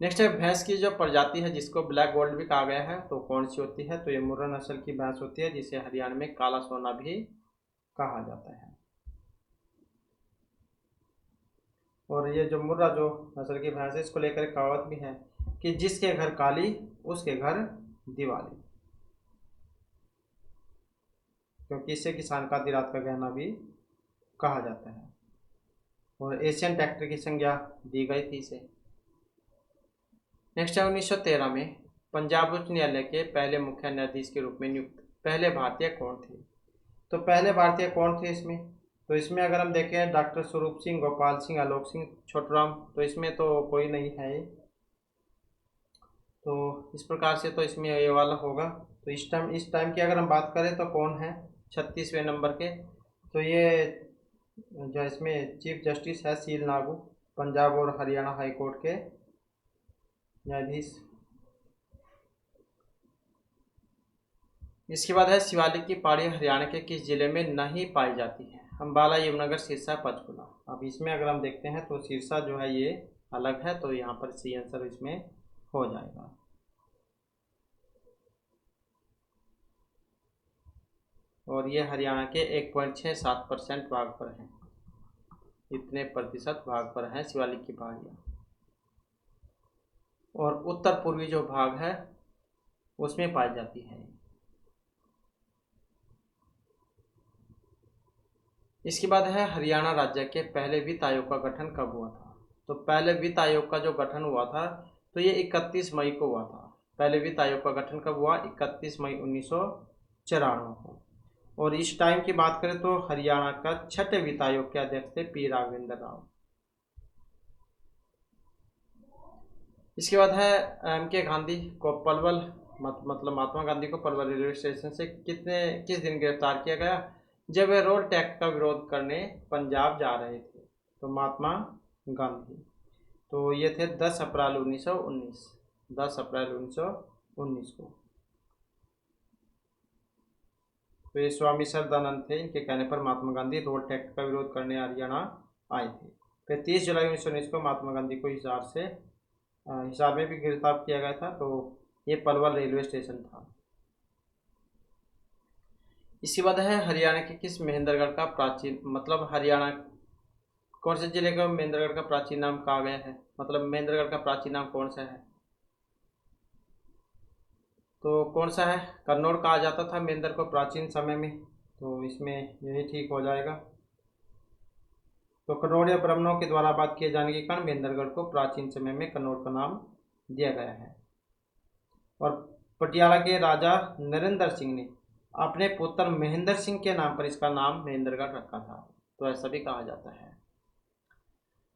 नेक्स्ट है भैंस की जो प्रजाति है जिसको ब्लैक गोल्ड भी कहा गया है, तो कौन सी होती है? तो ये मुर्रा नस्ल की भैंस होती है, जिसे हरियाणा में काला सोना भी कहा जाता है। और ये जो मुर्रा जो नस्ल की भैंस है, इसको लेकर कहावत भी है कि जिसके घर काली उसके घर दिवाली, क्योंकि इससे किसान का आधी रात का गहना भी कहा जाता है। और एशियन ट्रैक्टर की संज्ञा दी गई थी इसे। नेक्स्ट है 1913 में पंजाब उच्च न्यायालय के पहले मुख्य न्यायाधीश के रूप में नियुक्त पहले भारतीय कौन थे? तो पहले भारतीय कौन थे इसमें? तो इसमें अगर हम देखें डॉक्टर स्वरूप सिंह, गोपाल सिंह, आलोक सिंह, छोटूराम, तो इसमें तो कोई नहीं है। तो इस प्रकार से तो इसमें ये वाला होगा। तो इस टाइम की अगर हम बात करें तो कौन है 36वें नंबर के? तो ये जो इसमें चीफ जस्टिस है सील नागू, पंजाब और हरियाणा हाई कोर्ट के न्यायाधीश। इसके बाद है शिवालिक की पहाड़ी हरियाणा के किस जिले में नहीं पाई जाती है? अम्बाला, यमुनानगर, सिरसा, पंचकुला। अब इसमें अगर हम देखते हैं तो सिरसा जो है ये अलग है, तो यहाँ पर सी आंसर इसमें हो जाएगा। और ये हरियाणा के 1.67% भाग पर है, इतने प्रतिशत भाग पर है शिवालिक की पहाड़ियाँ। और उत्तर पूर्वी जो भाग है उसमें पाई जाती है। इसके बाद है हरियाणा राज्य के पहले वित्त आयोग का गठन कब हुआ था? तो पहले वित्त आयोग का जो गठन हुआ था तो ये 31 मई को हुआ था। पहले वित्त आयोग का गठन कब हुआ? 31 मई 1994 को। और इस टाइम की बात करें तो हरियाणा का छठे वित्त आयोग के अध्यक्ष थे पी राघवेंद्र राव। इसके बाद है एम के गांधी को पलवल मतलब महात्मा गांधी को पलवल रेलवे स्टेशन से किस दिन गिरफ्तार किया गया? जब वे रोड टैक्स का विरोध करने पंजाब जा रहे थे। तो महात्मा गांधी तो ये थे 10 अप्रैल 1919, 10 अप्रैल 1919 को। तो ये स्वामी सरदानंद थे, इनके कहने पर महात्मा गांधी रोड टैक्स का विरोध करने हरियाणा आए थे। फिर 30 जुलाई 1919 को महात्मा गांधी को हिसार में भी गिरफ्तार किया गया था। तो ये पलवल रेलवे स्टेशन था। इसके बाद है हरियाणा के किस महेंद्रगढ़ का प्राचीन मतलब हरियाणा कौन से जिले का महेंद्रगढ़ का प्राचीन नाम कहा गया है? मतलब महेंद्रगढ़ का प्राचीन नाम कौन सा है? तो कौन सा है? कन्नौड़ कहा जाता था महेंद्र को प्राचीन समय में, तो इसमें यही ठीक हो जाएगा। तो कन्नौड़ या ब्राह्मणों के द्वारा बात किए जाने के कारण महेंद्रगढ़ को प्राचीन समय में कन्नौड़ का नाम दिया गया है। और पटियाला के राजा नरेंद्र सिंह ने अपने पुत्र महेंद्र सिंह के नाम पर इसका नाम महेंद्रगढ़ रखा था, तो ऐसा भी कहा जाता है।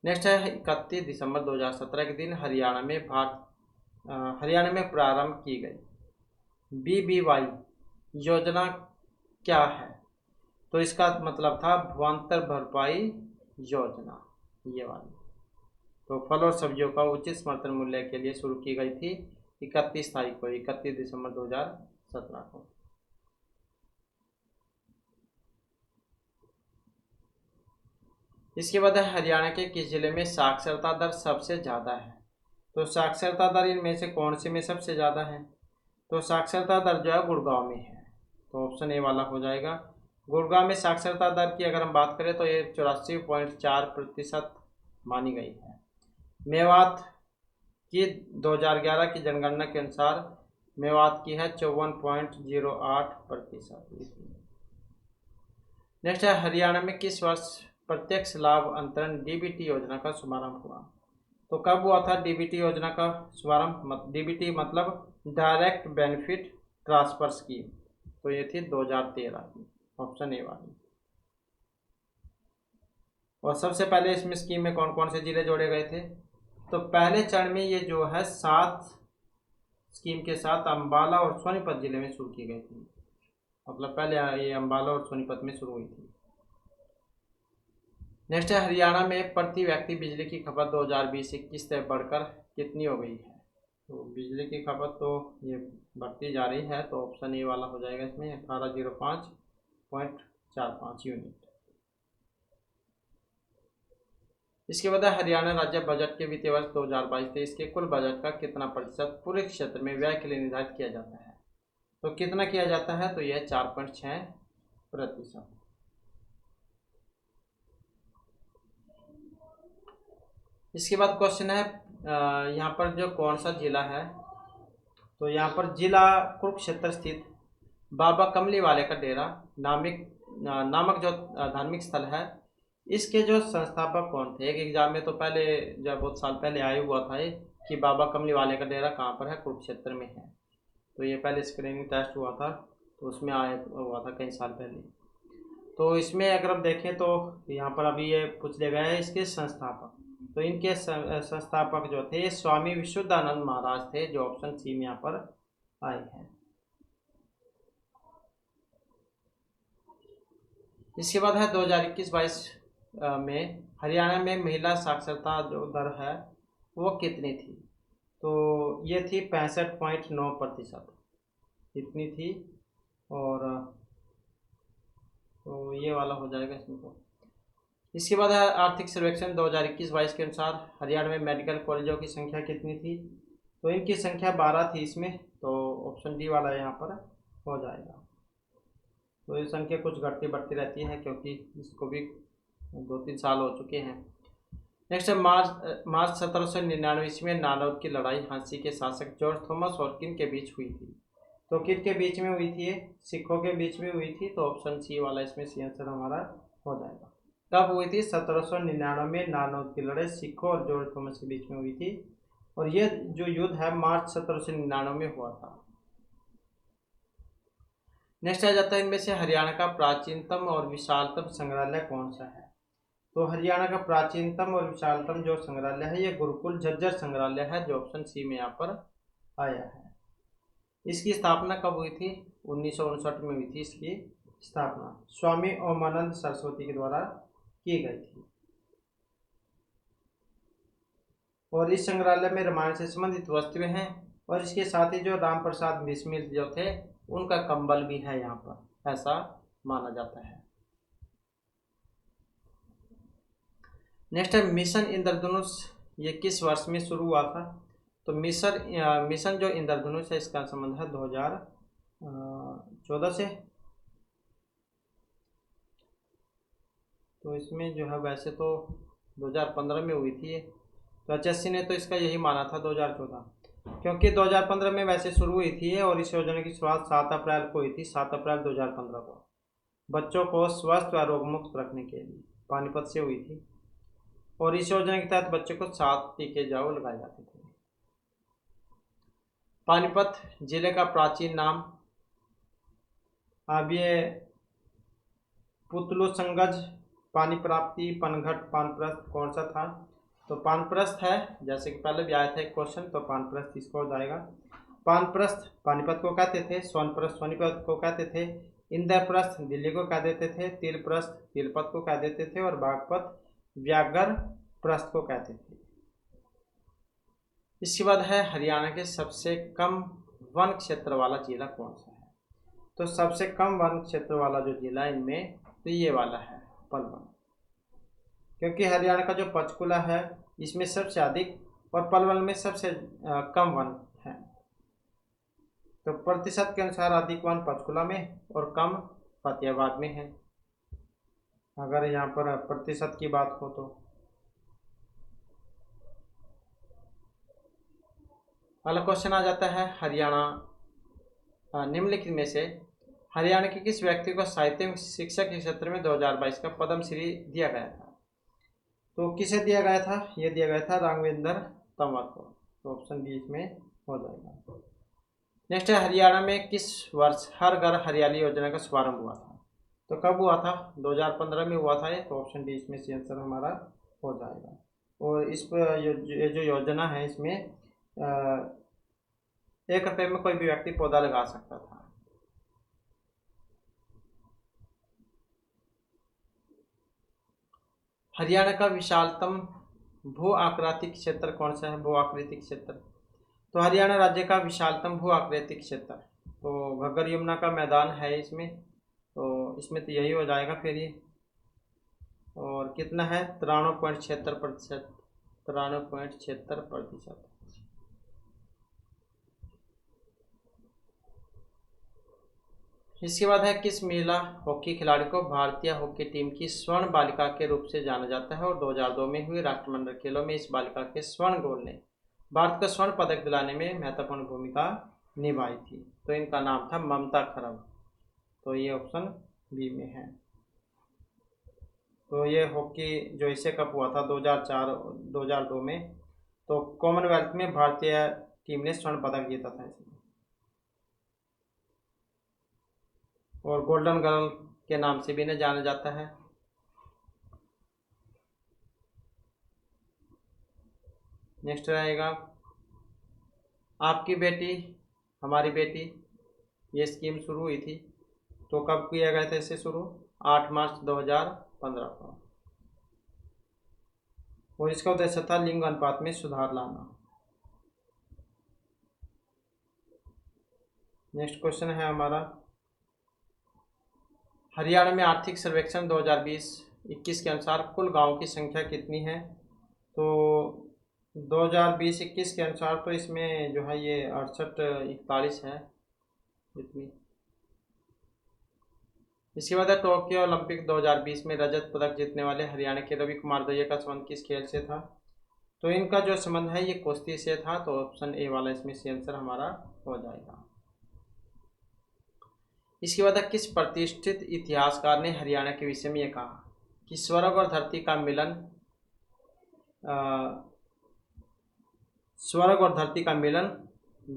नेक्स्ट है 31 दिसंबर 2017 के दिन हरियाणा में प्रारंभ की गई BBY योजना क्या है? तो इसका मतलब था भूभांतर भरपाई योजना, ये वाली। तो फल और सब्जियों का उचित समर्थन मूल्य के लिए शुरू की गई थी 31 दिसंबर 2017 को। इसके बाद हरियाणा के किस जिले में साक्षरता दर सबसे ज़्यादा है? तो साक्षरता दर इनमें से कौन से में सबसे ज़्यादा है? तो साक्षरता दर जो है गुड़गांव में है, तो ऑप्शन ए वाला हो जाएगा। गुड़गांव में साक्षरता दर की अगर हम बात करें तो ये 84.4% मानी गई है। मेवात की 2011 की जनगणना के अनुसार मेवात की है 54.08%। नेक्स्ट है हरियाणा में किस वर्ष प्रत्यक्ष लाभ अंतरण DBT योजना का शुभारंभ हुआ? तो कब हुआ था DBT योजना का शुभारंभ? DBT मतलब डायरेक्ट बेनिफिट ट्रांसफर स्कीम, तो ये थी 2013 की, ऑप्शन ए वाली। और सबसे पहले इसमें स्कीम में कौन कौन से जिले जोड़े गए थे? तो पहले चरण में ये जो है 7 स्कीम के साथ अम्बाला और सोनीपत जिले में शुरू की गई थी, मतलब पहले ये अम्बाला और सोनीपत में शुरू हुई थी। नेक्स्ट है हरियाणा में प्रति व्यक्ति बिजली की खपत 2020-21 तक बढ़कर कितनी हो गई है? तो बिजली की खपत तो ये बढ़ती जा रही है, तो ऑप्शन ए वाला हो जाएगा इसमें 1805.45 यूनिट। इसके बाद हरियाणा राज्य बजट के वित्तीय वर्ष 2022-23 के कुल बजट का कितना प्रतिशत पूरे क्षेत्र में व्यय के लिए निर्धारित किया जाता है? तो कितना किया जाता है? तो यह 4.6%। इसके बाद क्वेश्चन है यहाँ पर जो कौन सा जिला है, तो यहाँ पर जिला कुरुक्षेत्र स्थित बाबा कमली वाले का डेरा नामक जो धार्मिक स्थल है, इसके जो संस्थापक कौन थे? एक एग्जाम में तो पहले जब बहुत साल पहले आया हुआ था ये कि बाबा कमली वाले का डेरा कहाँ पर है? कुरुक्षेत्र में है। तो ये पहले स्क्रीनिंग टेस्ट हुआ था, तो उसमें आया हुआ था कई साल पहले। तो इसमें अगर हम देखें तो यहाँ पर अभी ये पूछ लिया गया है इसके संस्थापक। तो इनके संस्थापक जो थे स्वामी विशुद्धानंद महाराज थे, जो ऑप्शन सी में यहाँ पर आए हैं। इसके बाद है 2021-22 में हरियाणा में महिला साक्षरता जो दर है वो कितनी थी? तो ये थी 65.9%, इतनी थी। और तो ये वाला हो जाएगा इसमें। तो इसके बाद है आर्थिक सर्वेक्षण 2021-22 के अनुसार हरियाणा में मेडिकल कॉलेजों की संख्या कितनी थी? तो इनकी संख्या 12 थी इसमें, तो ऑप्शन डी वाला यहाँ पर हो जाएगा। तो ये संख्या कुछ घटती बढ़ती रहती है क्योंकि इसको भी 2-3 साल हो चुके हैं। नेक्स्ट है मार्च 1799 ईस्वी में नालौद की लड़ाई झांसी के शासक जॉर्ज थॉमस और किन के बीच हुई थी? तो किन के बीच में हुई थी? ये सिखों के बीच में हुई थी। तो ऑप्शन सी वाला इसमें सी आंसर हमारा हो जाएगा। कब हुई थी? 1799 में नालौद की लड़ाई सिखों और जॉर्ज थॉमस के बीच में हुई थी, और ये जो युद्ध है मार्च 1799 में हुआ था। नेक्स्ट आ जाता है इनमें से हरियाणा का प्राचीनतम और विशालतम संग्रहालय कौन सा है? तो हरियाणा का प्राचीनतम और विशालतम जो संग्रहालय है ये गुरुकुल झज्जर संग्रहालय है, जो ऑप्शन सी में यहाँ पर आया है। इसकी स्थापना कब हुई थी? 1959 में हुई थी इसकी स्थापना, स्वामी ओमानंद सरस्वती के द्वारा की गई थी। और इस संग्रहालय में रामायण से संबंधित वस्तुएं हैं, और इसके साथ ही जो राम प्रसाद बिस्मिल जो थे उनका कंबल भी है यहाँ पर, ऐसा माना जाता है। नेक्स्ट है मिशन इंद्रधनुष, ये किस वर्ष में शुरू हुआ था? तो मिशन जो इंद्रधनुष है इसका संबंध है 2014 से। तो इसमें जो है वैसे तो 2015 में हुई थी, तो HSC ने तो इसका यही माना था 2014, क्योंकि 2015 में वैसे शुरू हुई थी और इस योजना की शुरुआत 7 अप्रैल को हुई थी, 7 अप्रैल 2015 को, बच्चों को स्वस्थ व रोगमुक्त रखने के लिए पानीपत से हुई थी। और इस योजना के तहत बच्चों को 7 टीके जो लगाए जाते थे। पानीपत जिले का प्राचीन नाम, अब ये पुतलुसंगज, पानी प्राप्ति, पनघट, पानप्रस्थ कौन सा था? तो पानप्रस्थ है, जैसे कि पहले भी आया था एक क्वेश्चन, तो पानप्रस्थ इसको हो जाएगा। पानप्रस्थ पानीपत को कहते थे, सोनप्रस्थ सोनीपत को कहते थे, इंद्रप्रस्थ दिल्ली को कह देते थे, तिलप्रस्थ तिलपत को कह देते थे, और बागपत व्याघ्र प्रस्थ को कहते थे। इसके बाद है हरियाणा के सबसे कम वन क्षेत्र वाला जिला कौन सा है? तो सबसे कम वन क्षेत्र वाला जो जिला इनमें, तो ये वाला है पलवल, क्योंकि हरियाणा का जो पंचकुला है इसमें सबसे अधिक और पलवल में सबसे कम वन है। तो प्रतिशत के अनुसार अधिक वन पंचकुला में और कम फतेहाबाद में है, अगर यहाँ पर प्रतिशत की बात हो तो। अगला क्वेश्चन आ जाता है हरियाणा निम्नलिखित में से हरियाणा के किस व्यक्ति को साहित्य शिक्षा के क्षेत्र में 2022 का पद्मश्री दिया गया था? तो किसे दिया गया था? ये दिया गया था राघवेंद्र तंवर को, तो ऑप्शन बी इसमें हो जाएगा। नेक्स्ट है हरियाणा में किस वर्ष हर घर हरियाली योजना का शुभारंभ हुआ था? तो कब हुआ था? 2015 में हुआ था ये, तो ऑप्शन डी इसमें सी आंसर हमारा हो जाएगा। और इस पर ये जो योजना है इसमें 1 रुपये में कोई भी व्यक्ति पौधा लगा सकता था। हरियाणा का विशालतम भू आकृतिक क्षेत्र कौन सा है? भू आकृतिक क्षेत्र, तो हरियाणा राज्य का विशालतम भू आकृतिक क्षेत्र तो घग्गर यमुना का मैदान है इसमें, तो इसमें तो यही हो जाएगा फिर ये। और कितना है 93.76%, 93.76%। इसके बाद है, किस महिला हॉकी खिलाड़ी को भारतीय हॉकी टीम की स्वर्ण बालिका के रूप से जाना जाता है और 2002 में हुए राष्ट्रमंडल खेलों में इस बालिका के स्वर्ण गोल ने भारत को स्वर्ण पदक दिलाने में महत्वपूर्ण भूमिका निभाई थी। तो इनका नाम था ममता खरब। तो ये ऑप्शन बी में है। तो ये हॉकी जो एशिया कप हुआ था 2002 में, तो कॉमनवेल्थ में भारतीय टीम ने स्वर्ण पदक जीता था इसमें, और गोल्डन गर्ल के नाम से भी इन्हें जाना जाता है। नेक्स्ट रहेगा, आपकी बेटी हमारी बेटी, ये स्कीम शुरू हुई थी तो कब किया गया था इसे शुरू? 8 मार्च 2015 को, और इसका उद्देश्य था लिंग अनुपात में सुधार लाना। नेक्स्ट क्वेश्चन है हमारा, हरियाणा में आर्थिक सर्वेक्षण 2020-21 के अनुसार कुल गांवों की संख्या कितनी है? तो 2020-21 के अनुसार तो इसमें जो है ये 68-41 है इतनी। इसके बाद है, टोक्यो ओलंपिक 2020 में रजत पदक जीतने वाले हरियाणा के रवि कुमार दहिया का संबंध किस खेल से था? तो इनका जो संबंध है ये कुश्ती से था। तो ऑप्शन ए वाला इसमें से आंसर हमारा हो जाएगा। इसके बाद किस प्रतिष्ठित इतिहासकार ने हरियाणा के विषय में ये कहा कि स्वर्ग और धरती का मिलन स्वर्ग और धरती का मिलन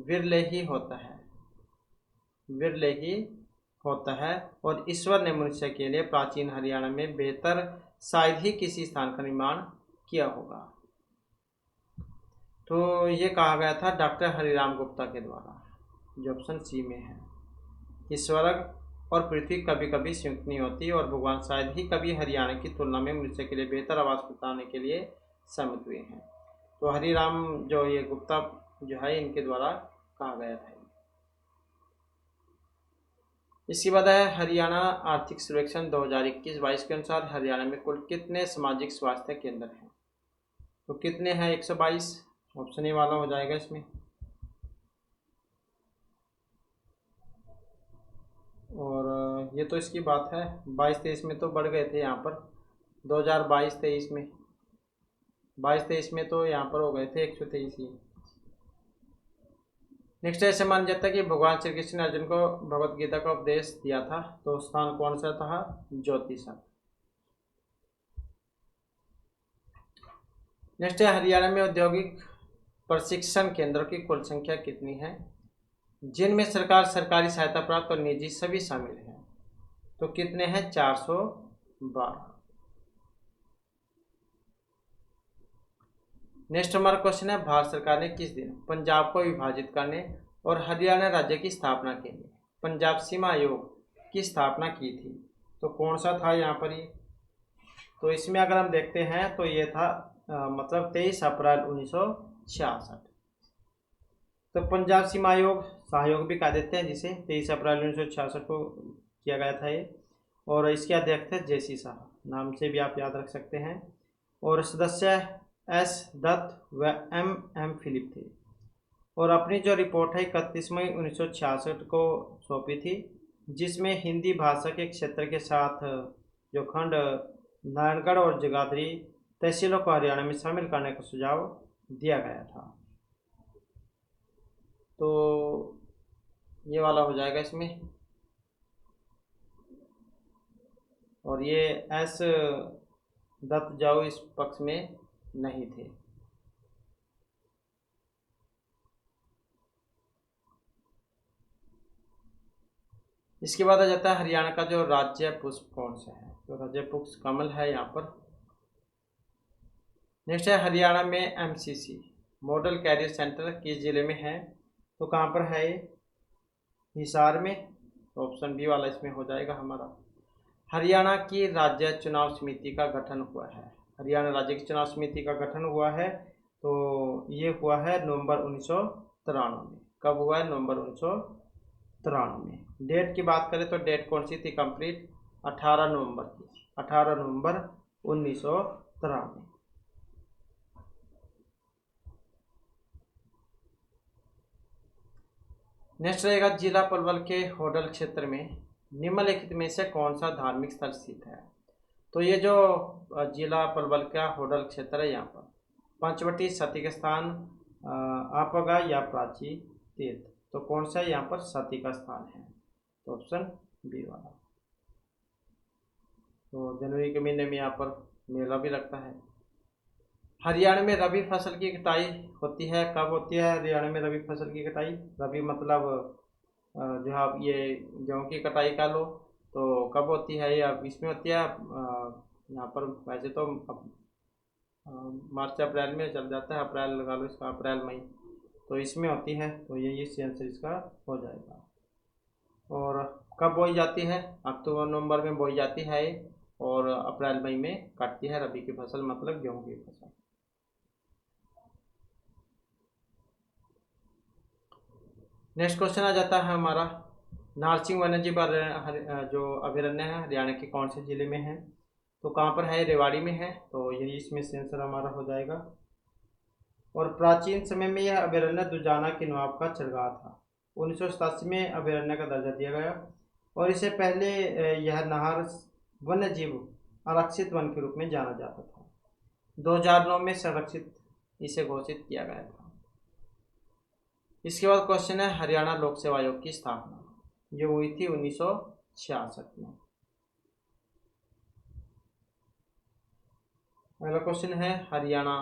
विरले ही होता है, विरले ही होता है, और ईश्वर ने मनुष्य के लिए प्राचीन हरियाणा में बेहतर शायद ही किसी स्थान का निर्माण किया होगा। तो ये कहा गया था डॉक्टर हरिराम गुप्ता के द्वारा, जो ऑप्शन सी में है कि स्वर्ग और पृथ्वी कभी कभी संयुक्त नहीं होती और भगवान शायद ही कभी हरियाणा की तुलना में मनुष्य के लिए बेहतर आवास बताने के लिए सहमत हुए हैं। तो हरिराम जो ये गुप्ता जो है इनके द्वारा कहा गया था। इसके बाद है, हरियाणा आर्थिक सर्वेक्षण 2021-22 के अनुसार हरियाणा में कुल कितने सामाजिक स्वास्थ्य केंद्र हैं? तो कितने हैं? 122, ऑप्शन ए वाला हो जाएगा इसमें। और ये तो इसकी बात है 22-23 में तो बढ़ गए थे यहाँ पर, 2022-23 में, 22-23 में तो यहाँ पर हो गए थे 123 ही। नेक्स्ट ऐसे माना जाता है कि भगवान श्री कृष्ण ने अर्जुन को भगवत गीता का उपदेश दिया था, तो स्थान कौन सा था? ज्योतिषा। नेक्स्ट है, हरियाणा में औद्योगिक प्रशिक्षण केंद्रों की कुल संख्या कितनी है, जिनमें सरकार, सरकारी सहायता प्राप्त और निजी सभी शामिल हैं? तो कितने हैं? 412। नेक्स्ट हमारा क्वेश्चन है, भारत सरकार ने किस दिन पंजाब को विभाजित करने और हरियाणा राज्य की स्थापना के लिए पंजाब सीमा आयोग की स्थापना की थी? तो कौन सा था यहाँ पर ये? तो इसमें अगर हम देखते हैं तो ये था मतलब 23 अप्रैल 1966। तो पंजाब सीमा आयोग, सहयोग भी कह देते हैं जिसे, 23 अप्रैल 1966 को किया गया था ये, और इसके अध्यक्ष थे जेसी शाह, नाम से भी आप याद रख सकते हैं, और सदस्य एस दत्त व एम फिलिप थे, और अपनी जो रिपोर्ट है 31 मई 1966 को सौंपी थी, जिसमें हिंदी भाषा के क्षेत्र के साथ जो खंड नारायणगढ़ और जगाधरी तहसीलों को हरियाणा में शामिल करने का सुझाव दिया गया था। तो ये वाला हो जाएगा इसमें, और ये एस दत्त जाओ इस पक्ष में नहीं थे। इसके बाद आ जाता है हरियाणा का जो राज्य पुष्प कौन सा है? तो राज्य पुष्प कमल है यहाँ पर। नेक्स्ट है, हरियाणा में एमसीसी मॉडल कैरियर सेंटर किस जिले में है? तो कहाँ पर है? हिसार में। तो ऑप्शन बी वाला इसमें हो जाएगा हमारा। हरियाणा की राज्य चुनाव समिति का गठन हुआ है, हरियाणा राज्य की चुनाव समिति का गठन हुआ है, तो ये हुआ है नवंबर 1993 में। कब हुआ है? नवंबर 1993 में। डेट की बात करें तो डेट कौन सी थी कंप्लीट? 18 नवंबर की, 18 नवंबर 1993। नेक्स्ट रहेगा जिला पलवल के होडल क्षेत्र में निम्नलिखित में से कौन सा धार्मिक स्थल स्थित है। तो ये जो जिला पलवल का होडल क्षेत्र है, यहाँ पर पंचवटी, सती का स्थान, आपगा या प्राची तीर्थ, तो कौन सा यहाँ पर सती का स्थान है, तो ऑप्शन बी वाला। तो जनवरी के महीने में यहाँ पर मेला भी लगता है। हरियाणा में रबी फसल की कटाई होती है, कब होती है हरियाणा में रबी फसल की कटाई। रबी मतलब जो आप ये गेहूँ की कटाई का लो, तो कब होती है ये, अब इसमें होती है यहाँ पर वैसे तो मार्च अप्रैल में चल जाता है, अप्रैल लगा लो इसका, अप्रैल मई, तो इसमें होती है, तो ये इस आंसर इसका हो जाएगा। और कब बोई जाती है, अक्टूबर नवंबर में बोई जाती है और अप्रैल मई में कटती है रबी की फसल, मतलब गेहूँ की फसल। नेक्स्ट क्वेश्चन आ जाता है हमारा, नारसिंह वन्यजीव जो अभयारण्य है हरियाणा के कौन से जिले में है, तो कहाँ पर है, रेवाड़ी में है, तो यही इसमें से आंसर हमारा हो जाएगा। और प्राचीन समय में यह अभयारण्य दुजाना के नवाब का चरगाह था। 1987 में अभयारण्य का दर्जा दिया गया और इससे पहले यह नाहर वन्यजीव आरक्षित वन के रूप में जाना जाता था। 2009 में संरक्षित इसे घोषित किया गया था। इसके बाद क्वेश्चन है हरियाणा लोक सेवा आयोग की स्थापना, जो हुई थी 1966 में। अगला क्वेश्चन है हरियाणा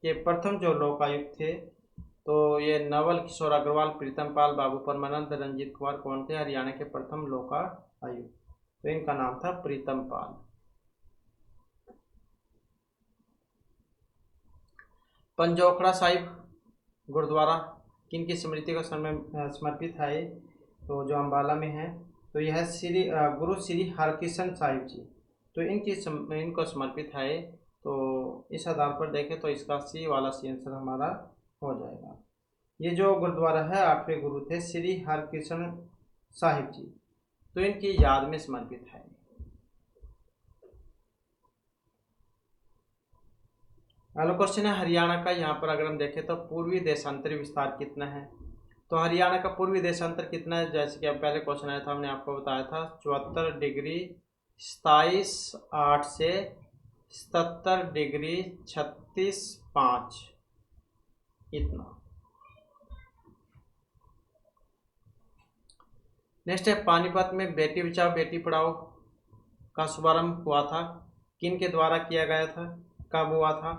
के प्रथम जो लोक आयुक्त थे, तो ये नवल किशोर अग्रवाल, प्रीतम पाल, बाबू परमानंद, रंजीत कुमार कौन थे हरियाणा के प्रथम लोक आयुक्त, तो इनका नाम था प्रीतम पाल। पंजोखड़ा साहिब गुरुद्वारा किन की स्मृति को समर्पित है, तो जो अम्बाला में है, तो यह श्री गुरु श्री हरकिशन साहिब जी, तो इनको समर्पित है। तो इस आधार पर देखें तो इसका सी वाला सी आंसर हमारा हो जाएगा। ये जो गुरुद्वारा है 8वें गुरु थे श्री हरकिशन साहिब जी, तो इनकी याद में समर्पित है। अगला क्वेश्चन है हरियाणा का, यहाँ पर अगर हम देखें तो पूर्वी देशांतरी विस्तार कितना है, तो हरियाणा का पूर्वी देशांतर कितना है, जैसे कि अब पहले क्वेश्चन आया था हमने आपको बताया था 74 डिग्री 27.8 से 77 डिग्री 36.5 इतना। नेक्स्ट है पानीपत में बेटी बचाओ बेटी पढ़ाओ का शुभारंभ हुआ था, किन के द्वारा किया गया था, कब हुआ था,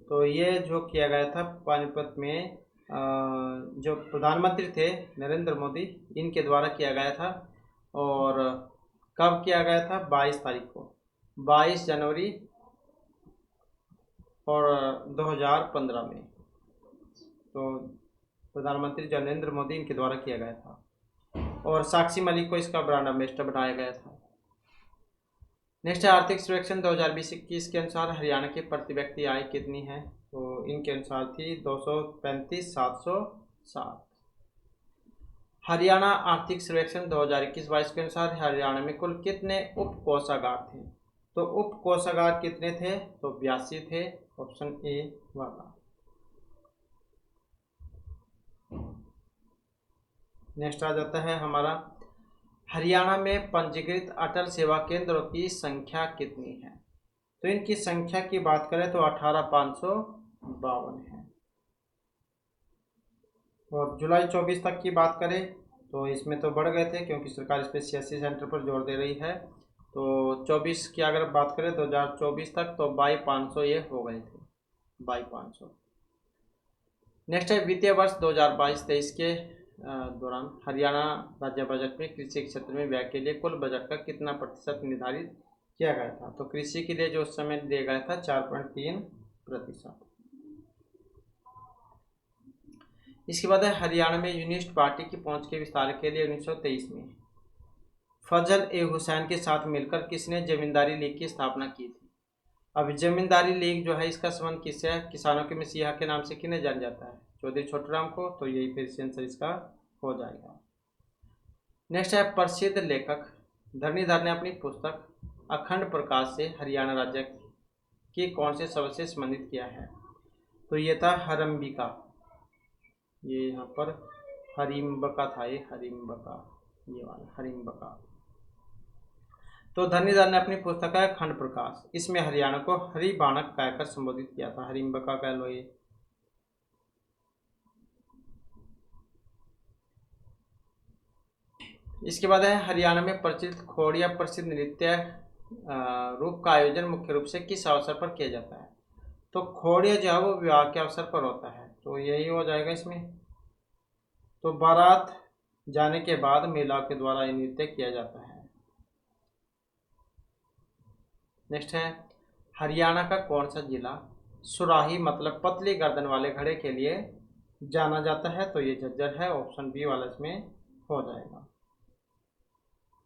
तो ये जो किया गया था पानीपत में जो प्रधानमंत्री थे नरेंद्र मोदी, इनके द्वारा किया गया था। और कब किया गया था, 22 तारीख को, 22 जनवरी और 2015 में, तो प्रधानमंत्री नरेंद्र मोदी इनके द्वारा किया गया था। और साक्षी मलिक को इसका ब्रांड एम्बेसडर बनाया गया था। नेक्स्ट है आर्थिक सर्वेक्षण 2020-21 के अनुसार हरियाणा की प्रति व्यक्ति आय कितनी है, तो इनके अनुसार थी 235,707। हरियाणा आर्थिक सर्वेक्षण 2021-22 के अनुसार हरियाणा में कुल कितने उप कोषागार थे, तो उप कोषागार कितने थे, तो 82 थे, ऑप्शन ए वाला। नेक्स्ट आ जाता है हमारा हरियाणा में पंजीकृत अटल सेवा केंद्रों की संख्या कितनी है, तो इनकी संख्या की बात करें तो 18,552 है। और जुलाई 24 तक की बात करें तो इसमें तो बढ़ गए थे, क्योंकि सरकार इस पर 86 सेंटर पर जोर दे रही है। तो 24 की अगर बात करें 2024 तक तो 22,500 ये हो गए थे, 22,500। नेक्स्ट है वित्तीय वर्ष 2022-23 के दौरान हरियाणा राज्य बजट में कृषि क्षेत्र में व्यय के लिए कुल बजट का कितना प्रतिशत निर्धारित किया गया था, तो कृषि के लिए जो उस समय दिया गया था 4.3%। इसके बाद है हरियाणा में यूनिस्ट पार्टी की पहुंच के विस्तार के लिए 1923 में फजल ए हुसैन के साथ मिलकर किसने जमींदारी लीग की स्थापना की थी। अब जमींदारी लीग जो है इसका संबंध किससे है, किसानों के मसीहा के नाम से किन्हें जाना जाता है, चौधरी छोटूराम को, तो यही फिर से आंसर इसका हो जाएगा। नेक्स्ट है प्रसिद्ध लेखक धरणीधर ने अपनी पुस्तक अखंड प्रकाश से हरियाणा राज्य की कौन से शब्द से संबंधित किया है? तो ये था हरम्बिका, ये यहाँ पर हरिम्बका था, ये हरिम्बका, ये वाला हरिम्बका। तो धरणीधर ने अपनी पुस्तक है खंड प्रकाश, इसमें हरियाणा को हरिबाणक कहकर संबोधित किया था। हरिम्बका कह लो ये। इसके बाद है हरियाणा में प्रचलित खोड़िया प्रसिद्ध नृत्य रूप का आयोजन मुख्य रूप से किस अवसर पर किया जाता है? तो खोड़िया जो है वो विवाह के अवसर पर होता है, तो यही हो जाएगा इसमें। तो बारात जाने के बाद महिलाओं के द्वारा ये नृत्य किया जाता है। नेक्स्ट है हरियाणा का कौन सा जिला सुराही मतलब पतली गर्दन वाले घड़े के लिए जाना जाता है? तो ये झज्जर है, ऑप्शन बी वाला इसमें हो जाएगा।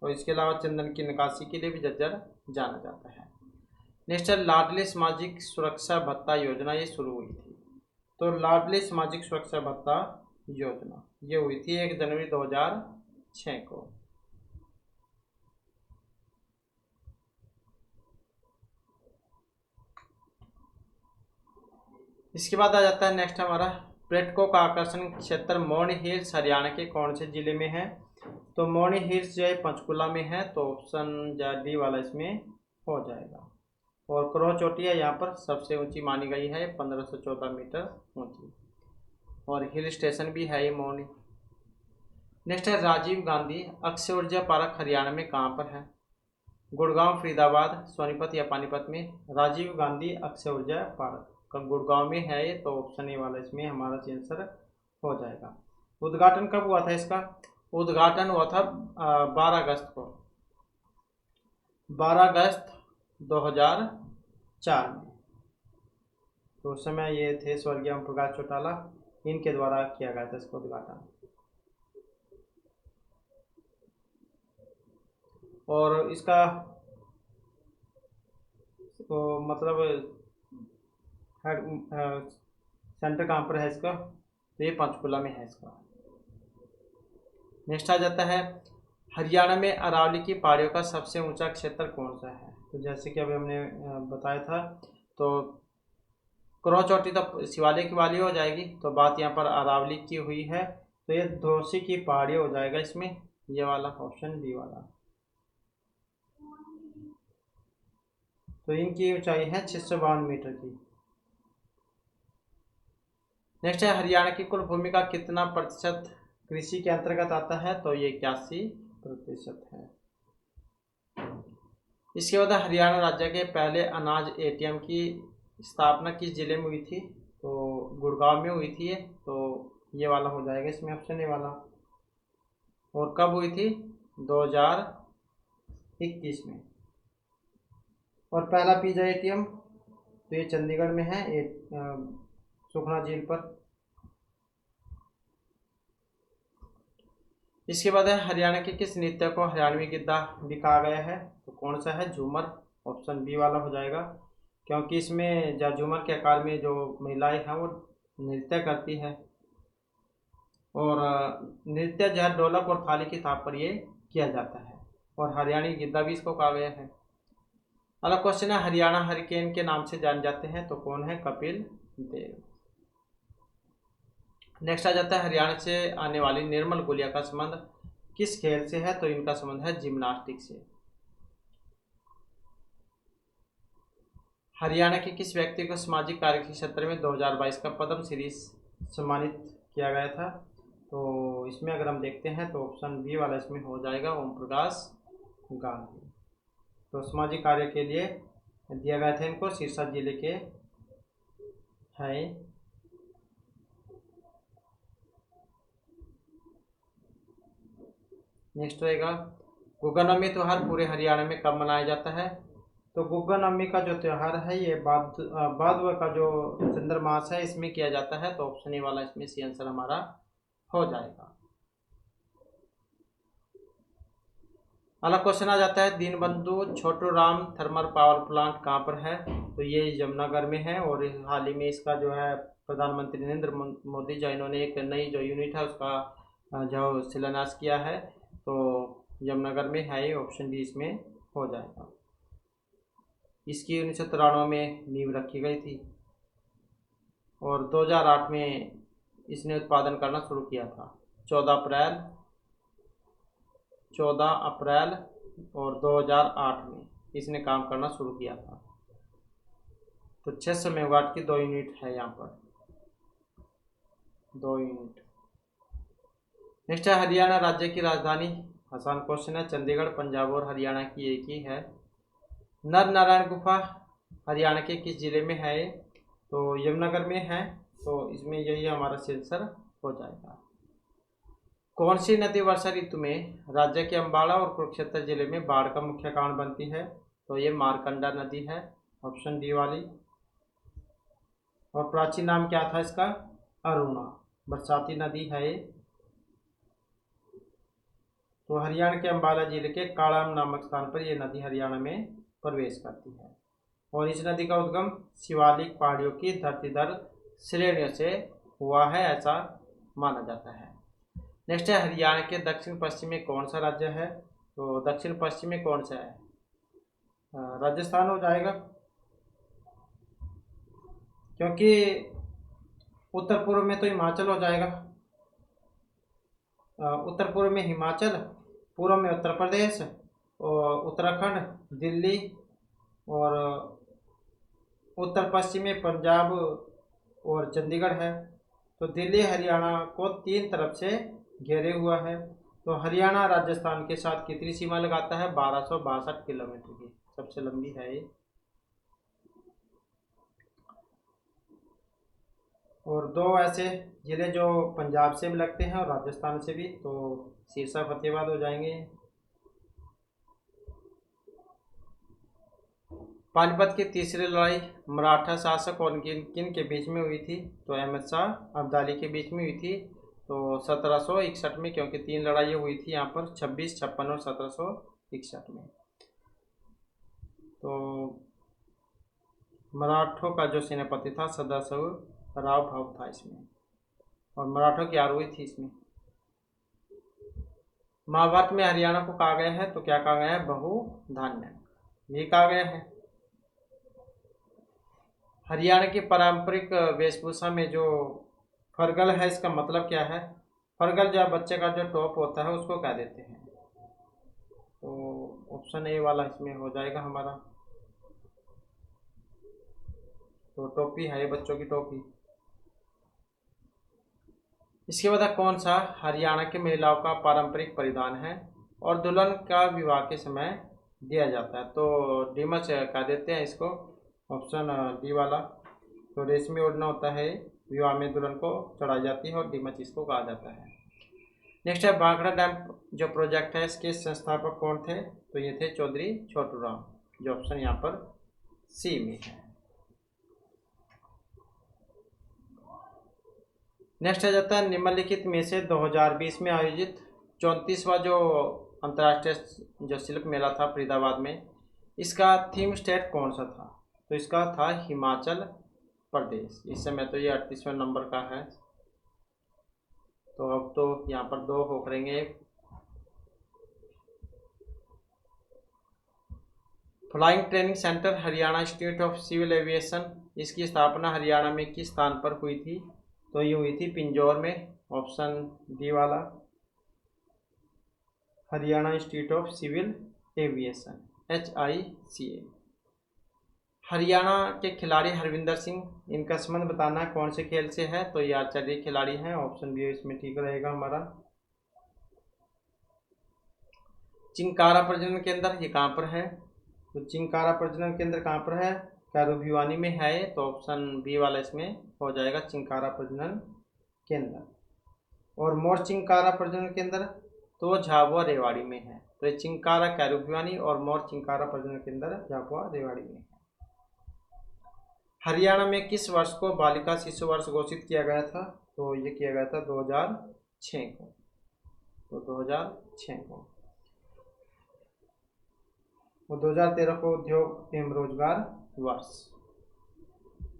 और इसके अलावा चंदन की निकासी के लिए भी झज्जर जाना जाता है। नेक्स्ट है लाडली सामाजिक सुरक्षा भत्ता योजना, ये शुरू हुई थी। तो लाडली सामाजिक सुरक्षा भत्ता योजना ये हुई थी 1 जनवरी 2006 को। इसके बाद आ जाता है नेक्स्ट हमारा पर्यटकों का आकर्षण क्षेत्र मौनी हिल्स हरियाणा के कौन से जिले में है? तो मौनी हिल्स जो है पंचकुला में है, तो ऑप्शन डी वाला इसमें हो जाएगा। और क्रो चोटी है यहाँ पर सबसे ऊंची मानी गई है, 1514 मीटर ऊंची, और हिल स्टेशन भी है ये मौनी। नेक्स्ट है राजीव गांधी अक्षय ऊर्जा पार्क हरियाणा में कहाँ पर है? गुड़गांव, फरीदाबाद, सोनीपत या पानीपत में? राजीव गांधी अक्षय ऊर्जा पार्क गुड़गांव में है ये, तो ऑप्शन ए वाला इसमें हमारा आंसर हो जाएगा। उद्घाटन कब हुआ था इसका? उद्घाटन हुआ था 12 अगस्त को, 12 अगस्त 2004 में। तो उस समय ये थे स्वर्गीय ओम प्रकाश चौटाला, इनके द्वारा किया गया था इसका उद्घाटन। और इसका तो मतलब सेंटर कहाँ पर है इसका? तो ये पंचकुला में है इसका। नेक्स्ट आ जाता है हरियाणा में अरावली की पहाड़ियों का सबसे ऊंचा क्षेत्र कौन सा है? तो जैसे कि अभी हमने बताया था, तो क्रो चोटी तो शिवालय की वाली हो जाएगी, तो बात यहाँ पर अरावली की हुई है, तो ये धोसी की पहाड़ी हो जाएगा इसमें, ये वाला ऑप्शन बी वाला। तो इनकी ऊंचाई है 652 मीटर की। नेक्स्ट है हरियाणा की कुल भूमि का कितना प्रतिशत कृषि के अंतर्गत आता है? तो ये 81% है। इसके बाद हरियाणा राज्य के पहले अनाज एटीएम की स्थापना किस जिले में हुई थी? तो गुड़गांव में हुई थी ये, तो ये वाला हो जाएगा इसमें ऑप्शन ए वाला। और कब हुई थी? 2021 में। और पहला पिज्जा एटीएम तो ये चंडीगढ़ में है, सुखना झील पर। इसके बाद है हरियाणा के किस नृत्य को हरियाणवी गिद्धा भी कहा गया है? तो कौन सा है? झूमर, ऑप्शन बी वाला हो जाएगा, क्योंकि इसमें झूमर के आकार में जो महिलाएं हैं वो नृत्य करती है, और नृत्य जो है ढोलक और थाली की थाप पर ये किया जाता है, और हरियाणवी गिद्धा भी इसको कहा गया है। अगला क्वेश्चन है हरियाणा हरिकेन के नाम से जाने जाते हैं, तो कौन है? कपिल देव। नेक्स्ट आ जाता है हरियाणा से आने वाली निर्मल गुलिया का संबंध किस खेल से है? तो इनका संबंध है जिम्नास्टिक से। हरियाणा के किस व्यक्ति को सामाजिक कार्य के क्षेत्र में 2022 का पद्म श्री सम्मानित किया गया था? तो इसमें अगर हम देखते हैं तो ऑप्शन बी वाला इसमें हो जाएगा, ओम प्रकाश गांधी। तो सामाजिक कार्य के लिए दिया गया था इनको, सिरसा जिले के हैं। नेक्स्ट रहेगा गुग्गा नवमी त्यौहार पूरे हरियाणा में कब मनाया जाता है? तो गुग्गा नवमी का जो त्यौहार है ये भाद्र का जो चंद्रमास है इसमें किया जाता है, तो ऑप्शन ए वाला इसमें सी आंसर हमारा हो जाएगा। अगला क्वेश्चन आ जाता है Deenbandhu Chhoturam thermal power plant कहाँ पर है? तो ये यमुनानगर में है, और हाल ही में इसका जो है प्रधानमंत्री नरेंद्र मोदी जो इन्होंने एक नई जो यूनिट है उसका जो शिलान्यास किया है, तो यमुनानगर में है ये, ऑप्शन डी इसमें हो जाएगा। इसकी 1993 में नींव रखी गई थी और 2008 में इसने उत्पादन करना शुरू किया था। 14 अप्रैल और 2008 में इसने काम करना शुरू किया था। तो 600 मेगावाट की 2 यूनिट है यहाँ पर, 2 यूनिट। नेक्स्ट है हरियाणा राज्य की राजधानी। आसान क्वेश्चन है। चंडीगढ़ पंजाब और हरियाणा की एक ही है। नर नारायण गुफा हरियाणा के किस जिले में है? तो यमुनानगर में है, तो इसमें यही हमारा आंसर हो जाएगा। कौन सी नदी वर्षा ऋतु में राज्य के अम्बाला और कुरुक्षेत्र जिले में बाढ़ का मुख्य कारण बनती है? तो ये मारकंडा नदी है, ऑप्शन डी वाली। और प्राचीन नाम क्या था इसका? अरुणा, बरसाती नदी है ये। तो हरियाणा के अम्बाला जिले के काड़ाम नामक स्थान पर यह नदी हरियाणा में प्रवेश करती है और इस नदी का उद्गम शिवालिक पहाड़ियों की धरतीधर श्रेणियों से हुआ है, ऐसा माना जाता है। नेक्स्ट है हरियाणा के दक्षिण पश्चिम में कौन सा राज्य है? तो दक्षिण पश्चिम में कौन सा है? राजस्थान हो जाएगा, क्योंकि उत्तर पूर्व में तो हिमाचल हो जाएगा। उत्तर पूर्व में हिमाचल, पूर्व में उत्तर प्रदेश और उत्तराखंड, दिल्ली, और उत्तर पश्चिम में पंजाब और चंडीगढ़ है। तो दिल्ली हरियाणा को 3 तरफ से घेरे हुआ है। तो हरियाणा राजस्थान के साथ कितनी सीमा लगाता है? 1262 किलोमीटर की, सबसे लंबी है ये। और 2 ऐसे जिले जो पंजाब से भी लगते हैं और राजस्थान से भी, तो सिरसा फतेहाबाद हो जाएंगे। पानीपत की तीसरी लड़ाई मराठा शासक और किन के बीच में हुई थी? तो अहमद शाह अब्दाली के बीच में हुई थी। तो 1761 में, क्योंकि 3 लड़ाइयाँ हुई थी यहाँ पर, 26, 56 और 1761 में। तो मराठों का जो सेनापति था सदाशिव राव भाऊ था इसमें, और मराठों की हार हुई थी इसमें। महाभारत में हरियाणा को कहा गया है, तो क्या कहा गया है? बहुधान्य, ये कहा गया है। हरियाणा की पारंपरिक वेशभूषा में जो फरगल है, इसका मतलब क्या है? फरगल जो बच्चे का जो टॉप होता है उसको क्या देते हैं? तो ऑप्शन ए वाला इसमें हो जाएगा हमारा। तो टोपी है, बच्चों की टोपी। इसके बाद कौन सा हरियाणा की महिलाओं का पारंपरिक परिधान है और दुल्हन का विवाह के समय दिया जाता है? तो डीमच कह देते हैं इसको, ऑप्शन डी वाला। तो रेशमी ओढ़ना होता है, विवाह में दुल्हन को चढ़ाई जाती है और डीमच इसको कहा जाता है। नेक्स्ट है भाखड़ा डैम जो प्रोजेक्ट है, इसके संस्थापक कौन थे? तो ये थे चौधरी छोटूराम, जो ऑप्शन यहाँ पर सी में है। नेक्स्ट आ जाता है निम्नलिखित में से 2020 में आयोजित 34वां जो अंतर्राष्ट्रीय जो शिल्प मेला था फरीदाबाद में, इसका थीम स्टेट कौन सा था? तो इसका था हिमाचल प्रदेश। इस समय तो ये 38वें नंबर का है। तो अब तो यहाँ पर 2 हो करेंगे। Flying training centre Haryana Institute of Civil Aviation, इसकी स्थापना हरियाणा में किस स्थान पर हुई थी? तो ये हुई थी पिंजौर में, ऑप्शन डी वाला, Haryana Institute of Civil Aviation, HICA। Haryana के खिलाड़ी हरविंदर सिंह, इनका संबंध बताना है कौन से खेल से है? तो ये आर्चरी खिलाड़ी हैं, ऑप्शन बी इसमें ठीक रहेगा हमारा। चिंकारा प्रजनन केंद्र ये कहाँ पर है? तो चिंकारा प्रजनन केंद्र कहाँ पर है? कैरू भिवानी में है, तो ऑप्शन बी वाला इसमें हो जाएगा, चिंकारा प्रजनन केंद्र। और मोर चिंकारा प्रजनन केंद्र तो झाबुआ रेवाड़ी में है। तो ये चिंकारा कैरू भिवानी और मोर चिंकारा प्रजनन केंद्र झाबुआ रेवाड़ी में है। हरियाणा में किस वर्ष को बालिका शिशु वर्ष घोषित किया गया था? तो ये किया गया था 2006 को। तो 2006 को। और 2013 को उद्योग एवं रोजगार वर्ष।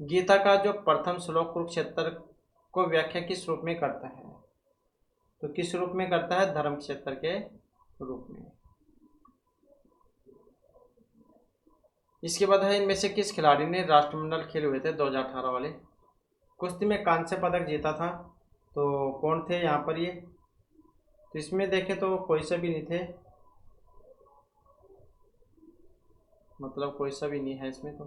गीता का जो प्रथम श्लोक कुरुक्षेत्र को व्याख्या किस रूप में करता है? तो किस रूप में करता है? धर्म क्षेत्र के रूप में। इसके बाद है इनमें से किस खिलाड़ी ने राष्ट्रमंडल खेल हुए थे 2018 वाले? कुश्ती में कांस्य पदक जीता था, तो कौन थे यहाँ पर ये? तो इसमें देखें तो कोई सा भी नहीं थे, मतलब कोई सा भी नहीं है इसमें। तो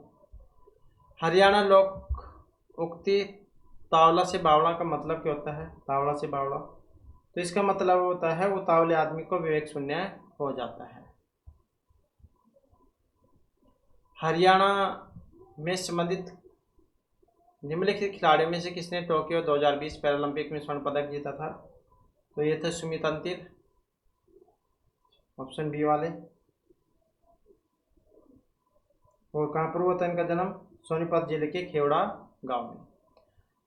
हरियाणा लोक उक्ति तावला से बावड़ा का मतलब क्या होता है? तावला से बावड़ा, तो इसका मतलब होता है उतावले आदमी को विवेक शून्य हो जाता है। हरियाणा में संबंधित निम्नलिखित खिलाड़ियों में से किसने टोक्यो 2020 पैरालंपिक में स्वर्ण पदक जीता था? तो ये थे सुमित अंतिल, ऑप्शन बी वाले। और कहाँ पर हुआ था इनका जन्म? सोनीपत जिले के खेवड़ा गांव में।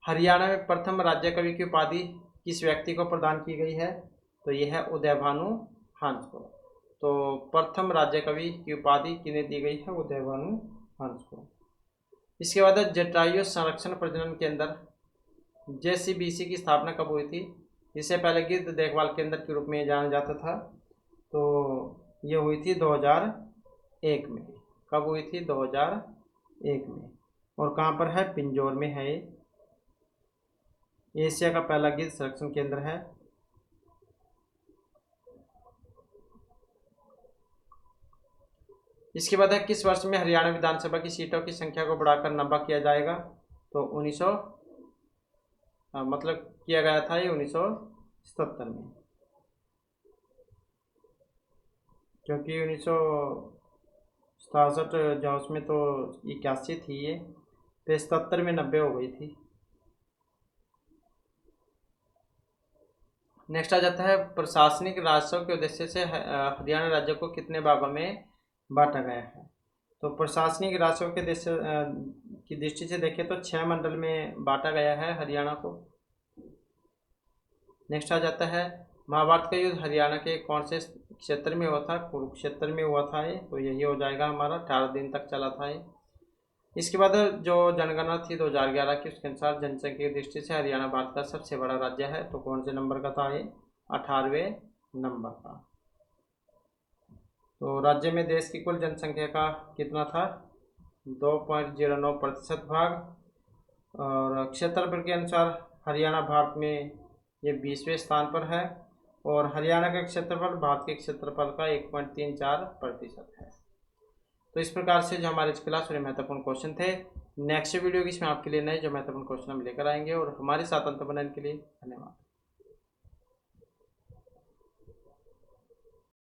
हरियाणा में प्रथम राज्य कवि की उपाधि किस व्यक्ति को प्रदान की गई है? तो यह है उदयभानु हंस को। तो प्रथम राज्य कवि की उपाधि किन्हें दी गई है? उदयभानु हंस को। इसके बाद जटायु संरक्षण प्रजनन केंद्र JCBC की स्थापना कब हुई थी? इससे पहले गिद्ध देखभाल केंद्र के रूप में जाना जाता था, तो ये हुई थी 2001 में। कब हुई थी? 2001 में। और कहाँ पर है? पिंजौर में है। एशिया का पहला गिद्ध संरक्षण केंद्र है। इसके बाद है किस वर्ष में हरियाणा विधानसभा की सीटों की संख्या को बढ़ाकर 90 किया जाएगा? तो 1900 मतलब किया गया था ये 1977 में, क्योंकि 1967 जो उसमें तो 81 थी ये, तो 77 में 90 हो गई थी। नेक्स्ट आ जाता है प्रशासनिक राजस्व के उद्देश्य से हरियाणा राज्य को कितने भागों में बांटा गया है? तो प्रशासनिक राजस्व के की दृष्टि से देखें तो 6 मंडल में बांटा गया है हरियाणा को। नेक्स्ट आ जाता है महाभारत का युद्ध हरियाणा के कौन से क्षेत्र में हुआ था? कुरुक्षेत्र में हुआ था ये, तो यही हो जाएगा हमारा। 18 दिन तक चला था ये। इसके बाद जो जनगणना थी 2011 की, उसके अनुसार जनसंख्या की दृष्टि से हरियाणा भारत का सबसे बड़ा राज्य है, तो कौन से नंबर का था ये? 18वें नंबर का। तो राज्य में देश की कुल जनसंख्या का कितना था? 2.09% भाग। और क्षेत्रफल के अनुसार हरियाणा भारत में ये 20वें स्थान पर है, और हरियाणा का क्षेत्रफल भारत के क्षेत्रफल का 1.34% है। तो इस प्रकार से जो हमारे इस क्लास में महत्वपूर्ण क्वेश्चन थे, नेक्स्ट वीडियो की इसमें आपके लिए नए जो महत्वपूर्ण क्वेश्चन हम लेकर आएंगे। और हमारे साथ अंत बनाने के लिए धन्यवाद।